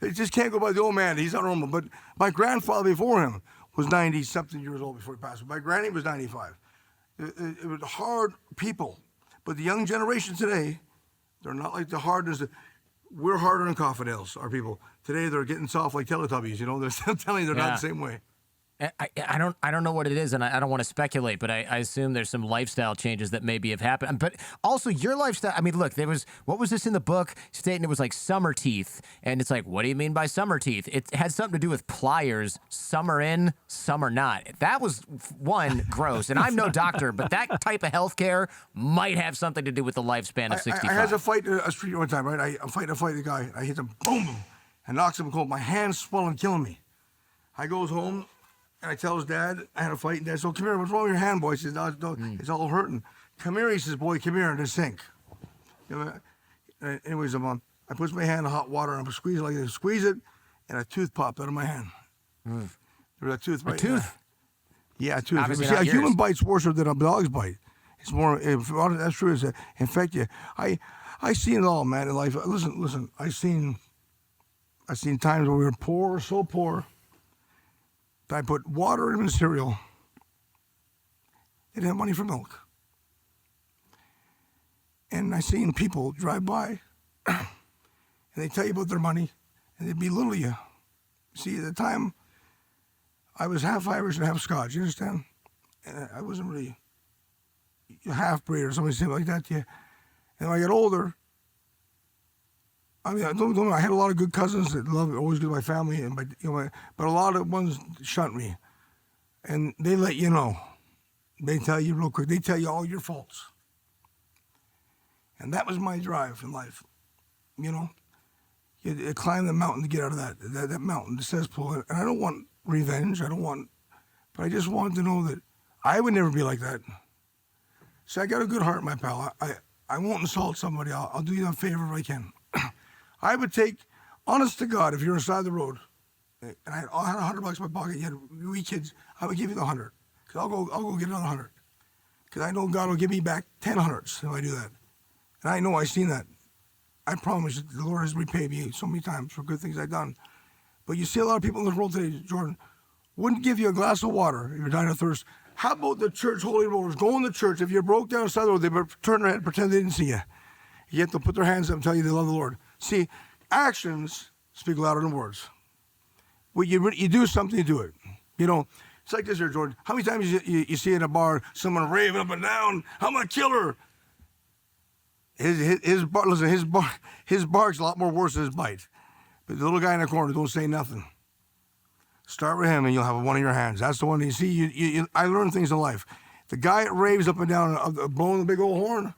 They just can't go by the old man. He's not normal. But my grandfather before him was 90-something years old before he passed. My granny was 95. It was hard people. But the young generation today, they're not like the hardness. We're harder than coffin nails, our people. Today, they're getting soft like Teletubbies. You know, they're telling you they're not the same way. I don't know what it is, and I don't want to speculate, but I assume there's some lifestyle changes that maybe have happened. But also your lifestyle. I mean, look, what was this in the book? Stating it was like summer teeth, and it's like, what do you mean by summer teeth? It had something to do with pliers. Some are in, some are not. That was one gross, and I'm no doctor, but that type of healthcare might have something to do with the lifespan of 65. I had to fight a street one time, right? I'm fighting a guy. I hit him, boom, and knocks him cold. My hand's swelling, killing me. I goes home. And I tell his dad, I had a fight, and Dad said, come here, what's wrong with your hand, boy? He says, no, it's all hurting. Come here, he says, boy, come here in the sink. You know, anyways, I put my hand in hot water, and I'm squeezing like this, squeeze it, and a tooth popped out of my hand. There was a tooth right there. Yeah, a tooth. Obviously See, not a yours. human bite's worse than a dog's bite. It's more, that's true, it's infect you. I seen it all, man, in life. Listen, I seen times where we were poor, so poor, I put water in the cereal. They didn't have money for milk. And I seen people drive by, and they tell you about their money, and they belittle you. See, at the time, I was half Irish and half Scotch, you understand? And I wasn't really a half-breed or something like that to you. And when I got older, I mean, I had a lot of good cousins that loved always good my family, and but a lot of ones shunned me, and they let you know. They tell you real quick. They tell you all your faults, and that was my drive in life. You know, you climb the mountain to get out of that mountain, the cesspool. And I don't want revenge. But I just wanted to know that I would never be like that. See, I got a good heart, my pal. I won't insult somebody. I'll do you a favor if I can. I would take, honest to God, if you're on the side of the road, and I had $100 in my pocket, you had wee kids, I would give you the 100. Because I'll go get another 100. Because I know God will give me back 10 hundreds if I do that. And I know I've seen that. I promise you, the Lord has repaid me so many times for good things I've done. But you see a lot of people in this world today, Jordan, wouldn't give you a glass of water if you're dying of thirst. How about the church holy rollers? Go in the church. If you're broke down the side of the road, they better turn their head and pretend they didn't see you. Yet they'll put their hands up and tell you they love the Lord. See, actions speak louder than words. When you do something, you do it. You know, it's like this here, Jordan. How many times you see in a bar someone raving up and down, I'm gonna kill her. His bark's a lot more worse than his bite. But the little guy in the corner, don't say nothing. Start with him and you'll have one in your hands. That's the one you see. I learned things in life. The guy that raves up and down, blowing the big old horn,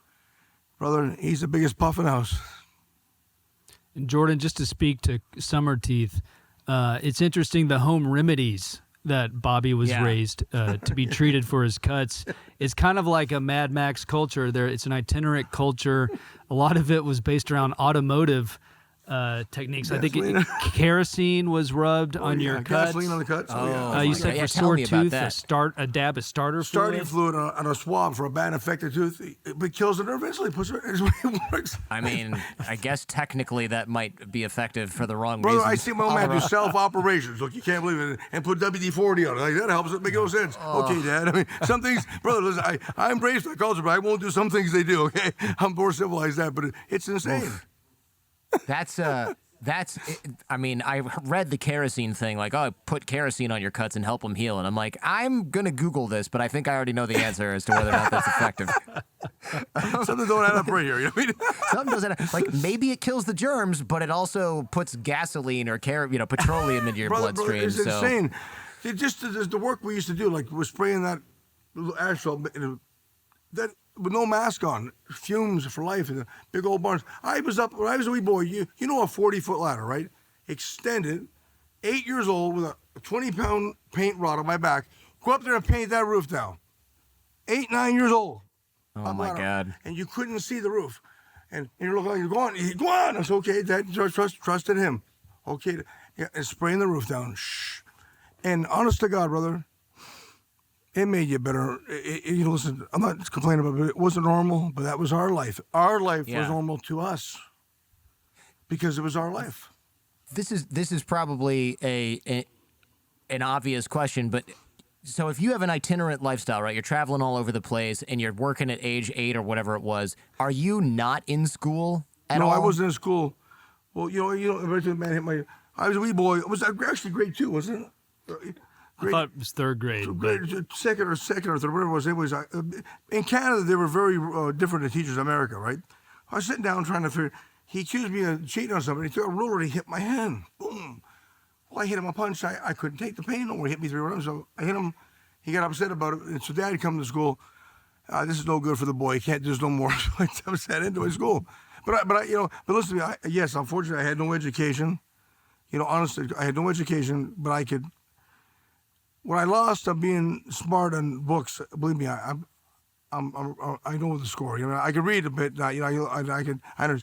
brother, he's the biggest puff in the house. And Jordan, just to speak to summer teeth, it's interesting the home remedies that Bobby was raised to be treated for his cuts. It's kind of like a Mad Max culture. It's an itinerant culture. A lot of it was based around automotive techniques. Gasoline. I think kerosene was rubbed on your cuts. Gasoline on the cuts. You said for sore tooth, a dab of starter Starting fluid on a swab for a bad infected tooth, it kills the nerve instantly. It's the way it works. I mean, I guess technically that might be effective for the wrong Brother, reasons. I see my old man do self-operations. Look, you can't believe it. And put WD-40 on it. Like, that helps. It make no sense. Okay, Dad. I mean, some things, brother, listen, I embrace the culture, but I won't do some things they do, okay? I'm more civilized that, but it's insane. That's I mean, I read the kerosene thing, like, oh, put kerosene on your cuts and help them heal. And I'm like, I'm going to Google this, but I think I already know the answer as to whether or not that's effective. Something don't add up right here. You know what I mean? Something doesn't, like, maybe it kills the germs, but it also puts gasoline or petroleum into your bloodstream. It's insane. Just the work we used to do, like we're spraying that little asphalt, that with no mask on, fumes for life in the big old barns. I was up when I was a wee boy. You know a 40-foot ladder, right? Extended, 8 years old with a 20-pound paint rod on my back. Go up there and paint that roof down. 8, 9 years old. Oh my God! And you couldn't see the roof, and you're looking like you're going. Go on. It's okay. Dad, trusted him. Okay, yeah, and spraying the roof down. Shh. And honest to God, brother, it made you better. Listen, I'm not complaining about it. It wasn't normal, but that was our life. Our life was normal to us because it was our life. This is probably an obvious question, but so if you have an itinerant lifestyle, right? You're traveling all over the place, and you're working at age 8 or whatever it was. Are you not in school at all? No, I wasn't in school. Well, eventually, man, hit my. I was a wee boy. It was actually grade 2, wasn't it? I thought it was third grade. Second or third, whatever it was. Anyways, in Canada, they were very different than teachers in America, right? I was sitting down trying to figure. He accused me of cheating on somebody. He took a ruler and he hit my hand. Boom. Well, I hit him a punch. I couldn't take the pain no more. He hit me 3 times. So I hit him. He got upset about it. And so Dad come to school. This is no good for the boy. He can't. There's no more. So I sat into his school. But listen to me. Yes, unfortunately, I had no education. Honestly, I had no education, but I could. What I lost of being smart on books, believe me, I know the score. I could read a bit. I know.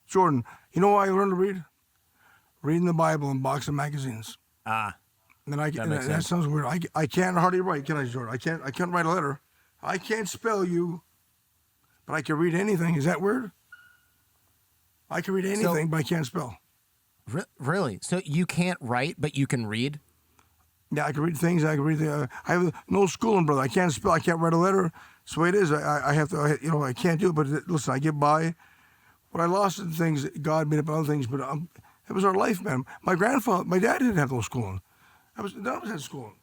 Jordan, you know why I learned to read? Reading the Bible and boxing magazines. Ah. And that sounds weird. I can't hardly write, can I, Jordan? I can't write a letter. I can't spell you, but I can read anything. Is that weird? I can read anything, but I can't spell. Really? So you can't write, but you can read? Yeah, I can read things. I can read. I have no schooling, brother. I can't spell. I can't write a letter. That's the way it is. I have to. I can't do it. But listen, I get by. What I lost in things, God made up other things. But it was our life, man. My dad didn't have no schooling. None of us had schooling.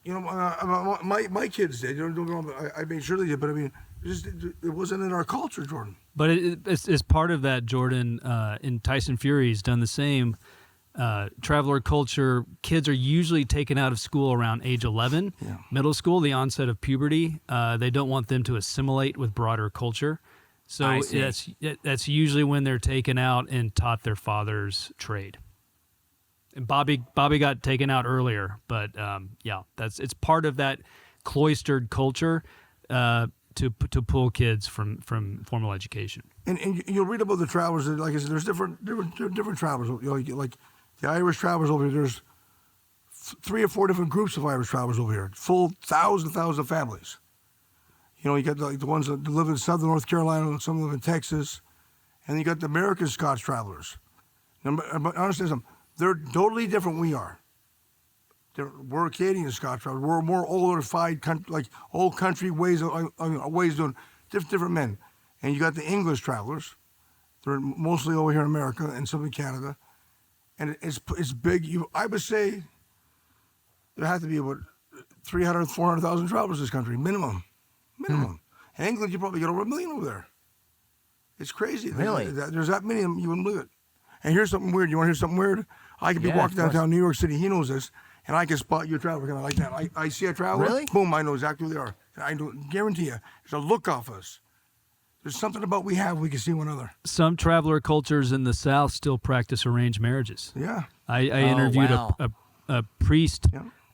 My kids did. Don't get me wrong, I made sure they did. But I mean, it wasn't in our culture, Jordan. But it's part of that, Jordan. In Tyson Fury's done the same. Traveler culture, kids are usually taken out of school around age 11, middle school, the onset of puberty. They don't want them to assimilate with broader culture. So that's usually when they're taken out and taught their father's trade. And Bobby got taken out earlier, but it's part of that cloistered culture to pull kids from formal education. And you'll read about the travelers. Like I said, there's different travelers. Like the Irish travelers over here. There's 3 or 4 different groups of Irish travelers over here. Full thousands of families. You got the ones that live in southern North Carolina, some live in Texas, and you got the American Scots travelers. But understand something. They're totally different than we are. We're Canadian Scots travelers. We're more older-fied, like old country ways doing different men. And you got the English travelers. They're mostly over here in America and some in Canada. And it's big. I would say there have to be about 300,000, 400,000 travelers in this country, minimum. In England, you probably got over 1 million over there. It's crazy. Really? There's that many of them, you wouldn't believe it. And here's something weird. You want to hear something weird? I could be walking downtown New York City. He knows this. And I can spot you a traveler kind of like that. I see a traveler. Really? Boom, I know exactly who they are. And I guarantee you, there's a look off us. There's something about we can see one another. Some traveler cultures in the South still practice arranged marriages. Yeah. I interviewed a priest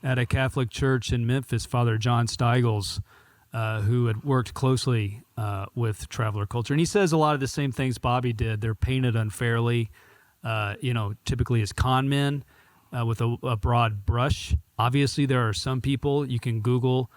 at a Catholic church in Memphis, Father John Steigels, who had worked closely with traveler culture. And he says a lot of the same things Bobby did. They're painted unfairly, typically as con men with a broad brush. Obviously, there are some people, you can Google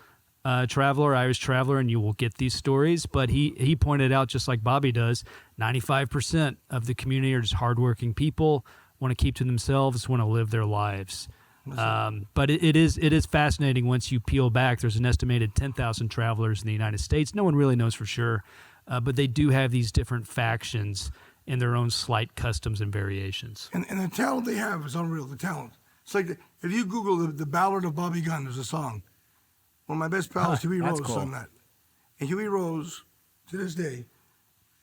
Irish traveler, and you will get these stories. But he pointed out, just like Bobby does, 95% of the community are just hardworking people, want to keep to themselves, want to live their lives. But it is fascinating once you peel back. There's an estimated 10,000 travelers in the United States. No one really knows for sure, but they do have these different factions. and their own slight customs and variations. And the talent they have is unreal. The talent. It's like if you Google the Ballad of Bobby Gunn, there's a song. One of my best pals, Huey Rose, sung that. And Huey Rose, to this day,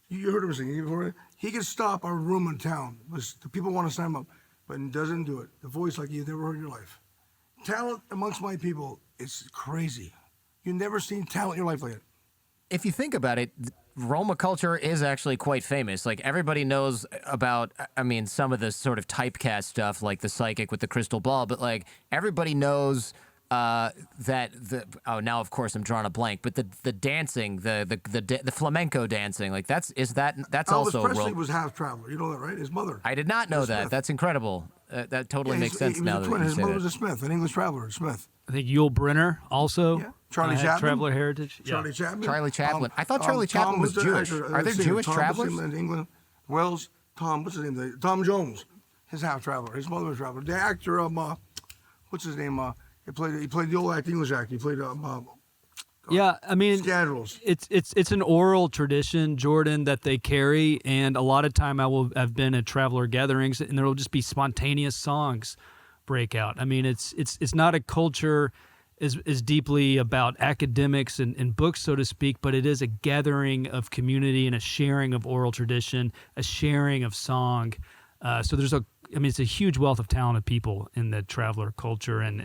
you heard him sing. He can stop our room in town. The people want to sign him up, but he doesn't do it. The voice like you've never heard in your life. Talent amongst my people, it's crazy. You've never seen talent in your life like it. If you think about it, Roma culture is actually quite famous. Like, everybody knows about, I mean, some of the sort of typecast stuff, like the psychic with the crystal ball, but like everybody knows that now of course I'm drawing a blank, but the dancing, the flamenco dancing, like that's Elvis also Presley was half traveler. You know that, right? His mother. I did not know that. Smith. That's incredible. That totally makes sense now that you His say mother that. was a Smith, an English traveler, Smith. I think Yul Brynner also Charlie had Chaplin. traveler heritage. Charlie Chaplin. Charlie Chaplin. I thought Charlie Chaplin was Jewish. Are there Jewish travelers? In England. Wells. What's his name? Tom Jones. His half traveler. His mother was a traveler. The actor, what's his name? He played the old English actor. He played Yeah, I mean, Scoundrels. It's an oral tradition, Jordan, that they carry, and a lot of time I've been at traveler gatherings, and there will just be spontaneous songs break out. I mean, it's not a culture is deeply about academics and books, so to speak, but it is a gathering of community and a sharing of oral tradition, a sharing of song. So it's a huge wealth of talented people in the traveler culture, and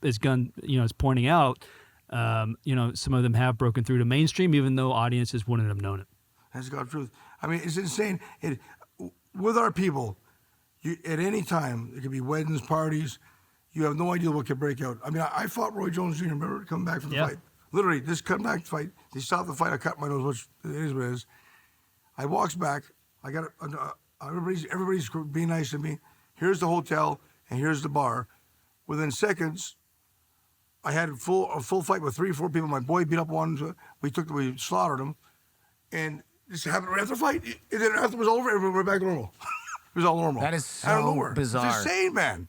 as Gunn, is pointing out, some of them have broken through to mainstream, even though audiences wouldn't have known it. That's God's truth. I mean, it's insane. With our people, at any time, it could be weddings, parties. You have no idea what could break out. I mean, I fought Roy Jones Jr. Remember, coming back from the fight. Literally, just come back to fight. They stopped the fight. I cut my nose, which it is what it is. I walks back. I got everybody's being nice to me. Here's the hotel and here's the bar. Within seconds, I had a full fight with 3 or 4 people. My boy beat up one. We slaughtered him, and this happened right after the fight. And then after it was over, everyone went back to normal. It was all normal. That is so out of nowhere. bizarre. It's insane, man.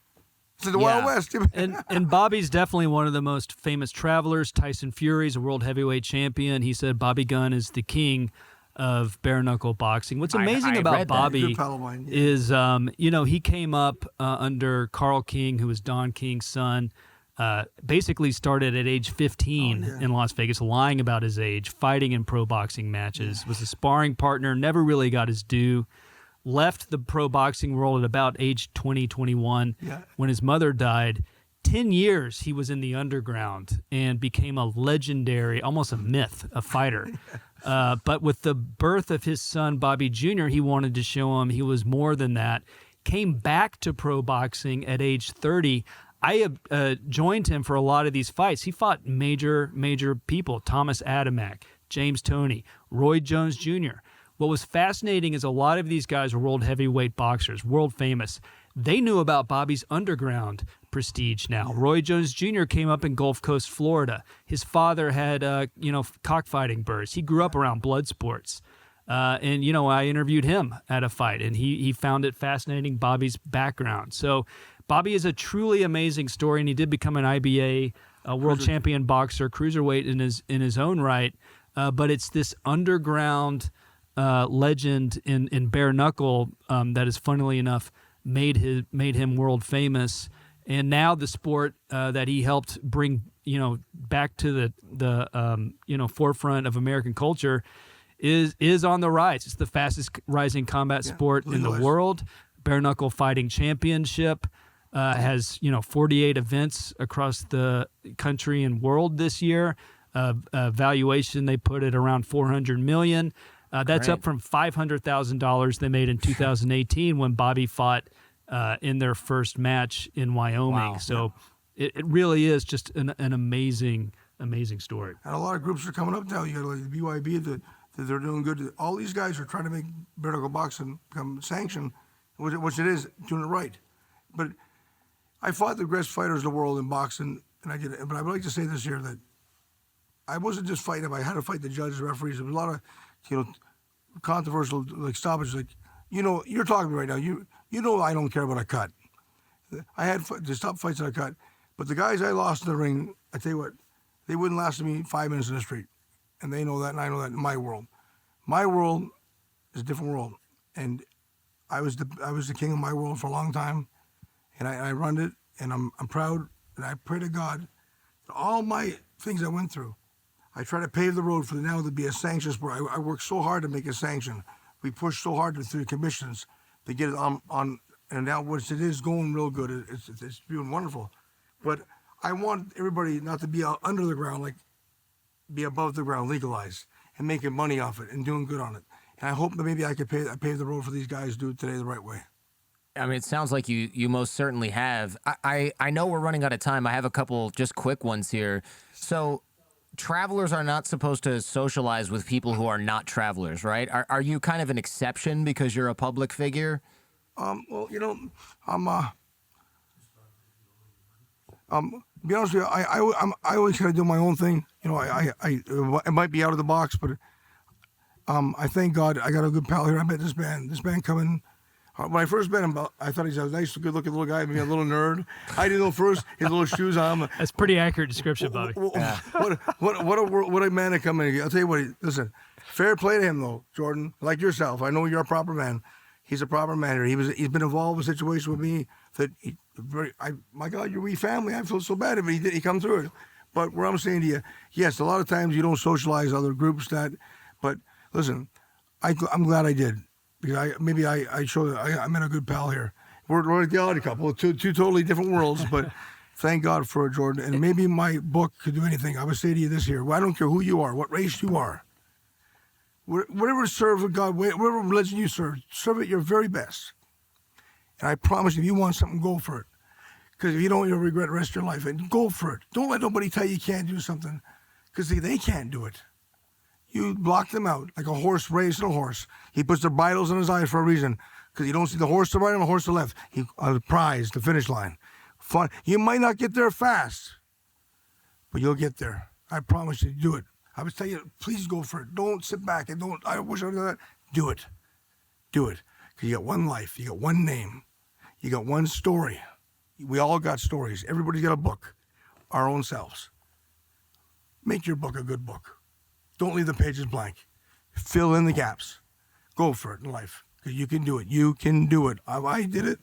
It's the Wild West. And Bobby's definitely one of the most famous travelers. Tyson Fury's a world heavyweight champion. He said Bobby Gunn is the king of bare knuckle boxing. What's amazing about Bobby is, he came up under Carl King, who was Don King's son. Basically started at age 15 in Las Vegas, lying about his age, fighting in pro boxing matches, was a sparring partner, never really got his due, left the pro boxing world at about age 20, 21 when his mother died. 10 years he was in the underground and became a legendary, almost a myth, a fighter. But with the birth of his son, Bobby Jr., he wanted to show him he was more than that. Came back to pro boxing at age 30. I joined him for a lot of these fights. He fought major people, Thomas Adamek, James Toney, Roy Jones Jr. What was fascinating is a lot of these guys were world heavyweight boxers, world famous. They knew about Bobby's underground prestige now. Roy Jones Jr. came up in Gulf Coast, Florida. His father had, cockfighting bursts. He grew up around blood sports. I interviewed him at a fight, and he found it fascinating, Bobby's background. So Bobby is a truly amazing story, and he did become an IBA world champion boxer, cruiserweight in his own right. But it's this underground legend in bare knuckle that has, funnily enough, made him world famous. And now the sport that he helped bring back to the forefront of American culture is on the rise. It's the fastest rising combat sport in the world. Bare knuckle fighting championship has 48 events across the country and world this year. Valuation, they put it around $400 million. That's up from $500,000 they made in 2018 when Bobby fought in their first match in Wyoming. Wow. So it really is just an amazing story. And a lot of groups are coming up now. You got like the BYB that they're doing good. All these guys are trying to make bare knuckle boxing become sanctioned, which it is, doing it right. But I fought the greatest fighters in the world in boxing, and I did it. But I would like to say this here that I wasn't just fighting them. I had to fight the judges, referees. There was a lot of controversial stoppages. You're talking to me right now. You know I don't care about a cut. I had to stop fights on a cut. But the guys I lost in the ring, I tell you what, they wouldn't last me 5 minutes in the street. And they know that, and I know that in my world. My world is a different world. And I was the king of my world for a long time, and I run it, and I'm proud, and I pray to God that all my things I went through, I try to pave the road for now to be a sanctioned sport. I work so hard to make it sanctioned. We push so hard through the commissions to get it on, and now what it is going real good. It's doing wonderful, but I want everybody not to be out under the ground, like be above the ground, legalized, and making money off it and doing good on it. And I hope that maybe I could pave the road for these guys to do it today the right way. I mean, it sounds like you most certainly have. I know we're running out of time. I have a couple just quick ones here. So travelers are not supposed to socialize with people who are not travelers, right? Are you kind of an exception because you're a public figure? Well, you know, to be honest with you, I always kind of do my own thing. You know, it might be out of the box, but I thank God I got a good pal here. I met this band coming. When I first met him, I thought he was a nice, good-looking little guy, maybe a little nerd. I didn't know first his little shoes on. That's pretty accurate description, Bobby. What a man to come in. I'll tell you what. Listen, fair play to him though, Jordan. Like yourself, I know you're a proper man. He's a proper man here. He's been involved in a situation with me that my God, we family. I feel so bad if he come through it. But what I'm saying to you, yes, a lot of times you don't socialize other groups but listen, I'm glad I did. Because I showed I met a good pal here. We're like the odd couple, two totally different worlds, but thank God for it, Jordan. And maybe my book could do anything. I would say to you this here: well, I don't care who you are, what race you are, whatever serve God, whatever religion you serve it your very best. And I promise, if you want something, go for it. Because if you don't, you'll regret the rest of your life. And go for it. Don't let nobody tell you can't do something, because they can't do it. You block them out like a horse racing a horse. He puts the bridles in his eyes for a reason, because you don't see the horse to the right and the horse to the left. The prize, the finish line. Fun. You might not get there fast, but you'll get there. I promise you, do it. I would tell you, please go for it. Don't sit back and don't. I wish I would do that. Do it. Do it. Because you got one life. You got one name. You got one story. We all got stories. Everybody's got a book. Our own selves. Make your book a good book. Don't leave the pages blank. Fill in the gaps. Go for it in life. Because you can do it. You can do it. I did it.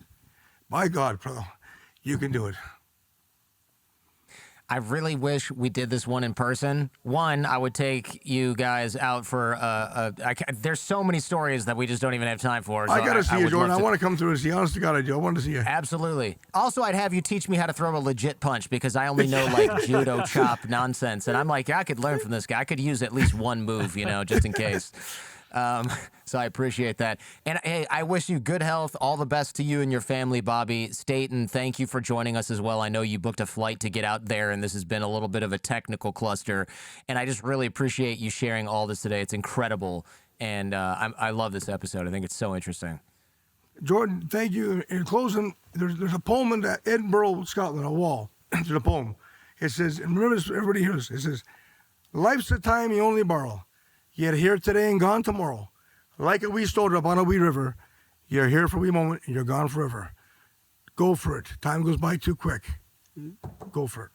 By God, brother, you can do it. I really wish we did this one in person. One, I would take you guys out for there's so many stories that we just don't even have time for. So I got to see you, Jordan. I want to come through and see you. Honest to God, I do. I want to see you. Absolutely. Also, I'd have you teach me how to throw a legit punch, because I only know like judo chop nonsense. And I'm like, I could learn from this guy. I could use at least one move, just in case. So I appreciate that. And hey, I wish you good health. All the best to you and your family, Bobby. Stayton, thank you for joining us as well. I know you booked a flight to get out there, and this has been a little bit of a technical cluster. And I just really appreciate you sharing all this today. It's incredible. And I love this episode. I think it's so interesting. Jordan, thank you. In closing, there's a poem in Edinburgh, Scotland, a wall. There's a poem. It says, and remember this, everybody hears this. It says, life's a time you only borrow. Yet here today and gone tomorrow. Like a wee snowdrop on a wee river, you're here for a wee moment and you're gone forever. Go for it. Time goes by too quick. Go for it.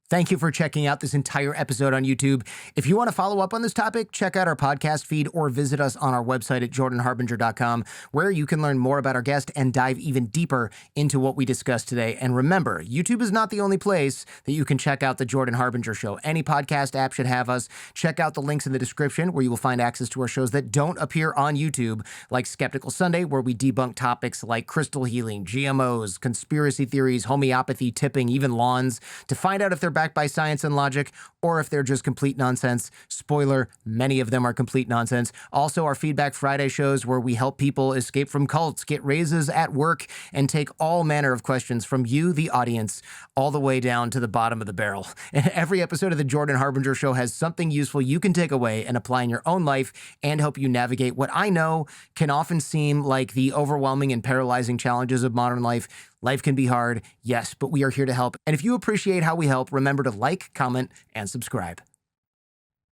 Thank you for checking out this entire episode on YouTube. If you want to follow up on this topic, check out our podcast feed or visit us on our website at jordanharbinger.com, where you can learn more about our guest and dive even deeper into what we discussed today. And remember, YouTube is not the only place that you can check out The Jordan Harbinger Show. Any podcast app should have us. Check out the links in the description, where you will find access to our shows that don't appear on YouTube, like Skeptical Sunday, where we debunk topics like crystal healing, GMOs, conspiracy theories, homeopathy, tipping, even lawns, to find out if they're backed by science and logic, or if they're just complete nonsense. Spoiler, many of them are complete nonsense. Also, our Feedback Friday shows, where we help people escape from cults, get raises at work, and take all manner of questions from you, the audience, all the way down to the bottom of the barrel. And every episode of The Jordan Harbinger Show has something useful you can take away and apply in your own life, and help you navigate what I know can often seem like the overwhelming and paralyzing challenges of modern life. Life can be hard, yes, but we are here to help. And if you appreciate how we help, remember to like, comment, and subscribe.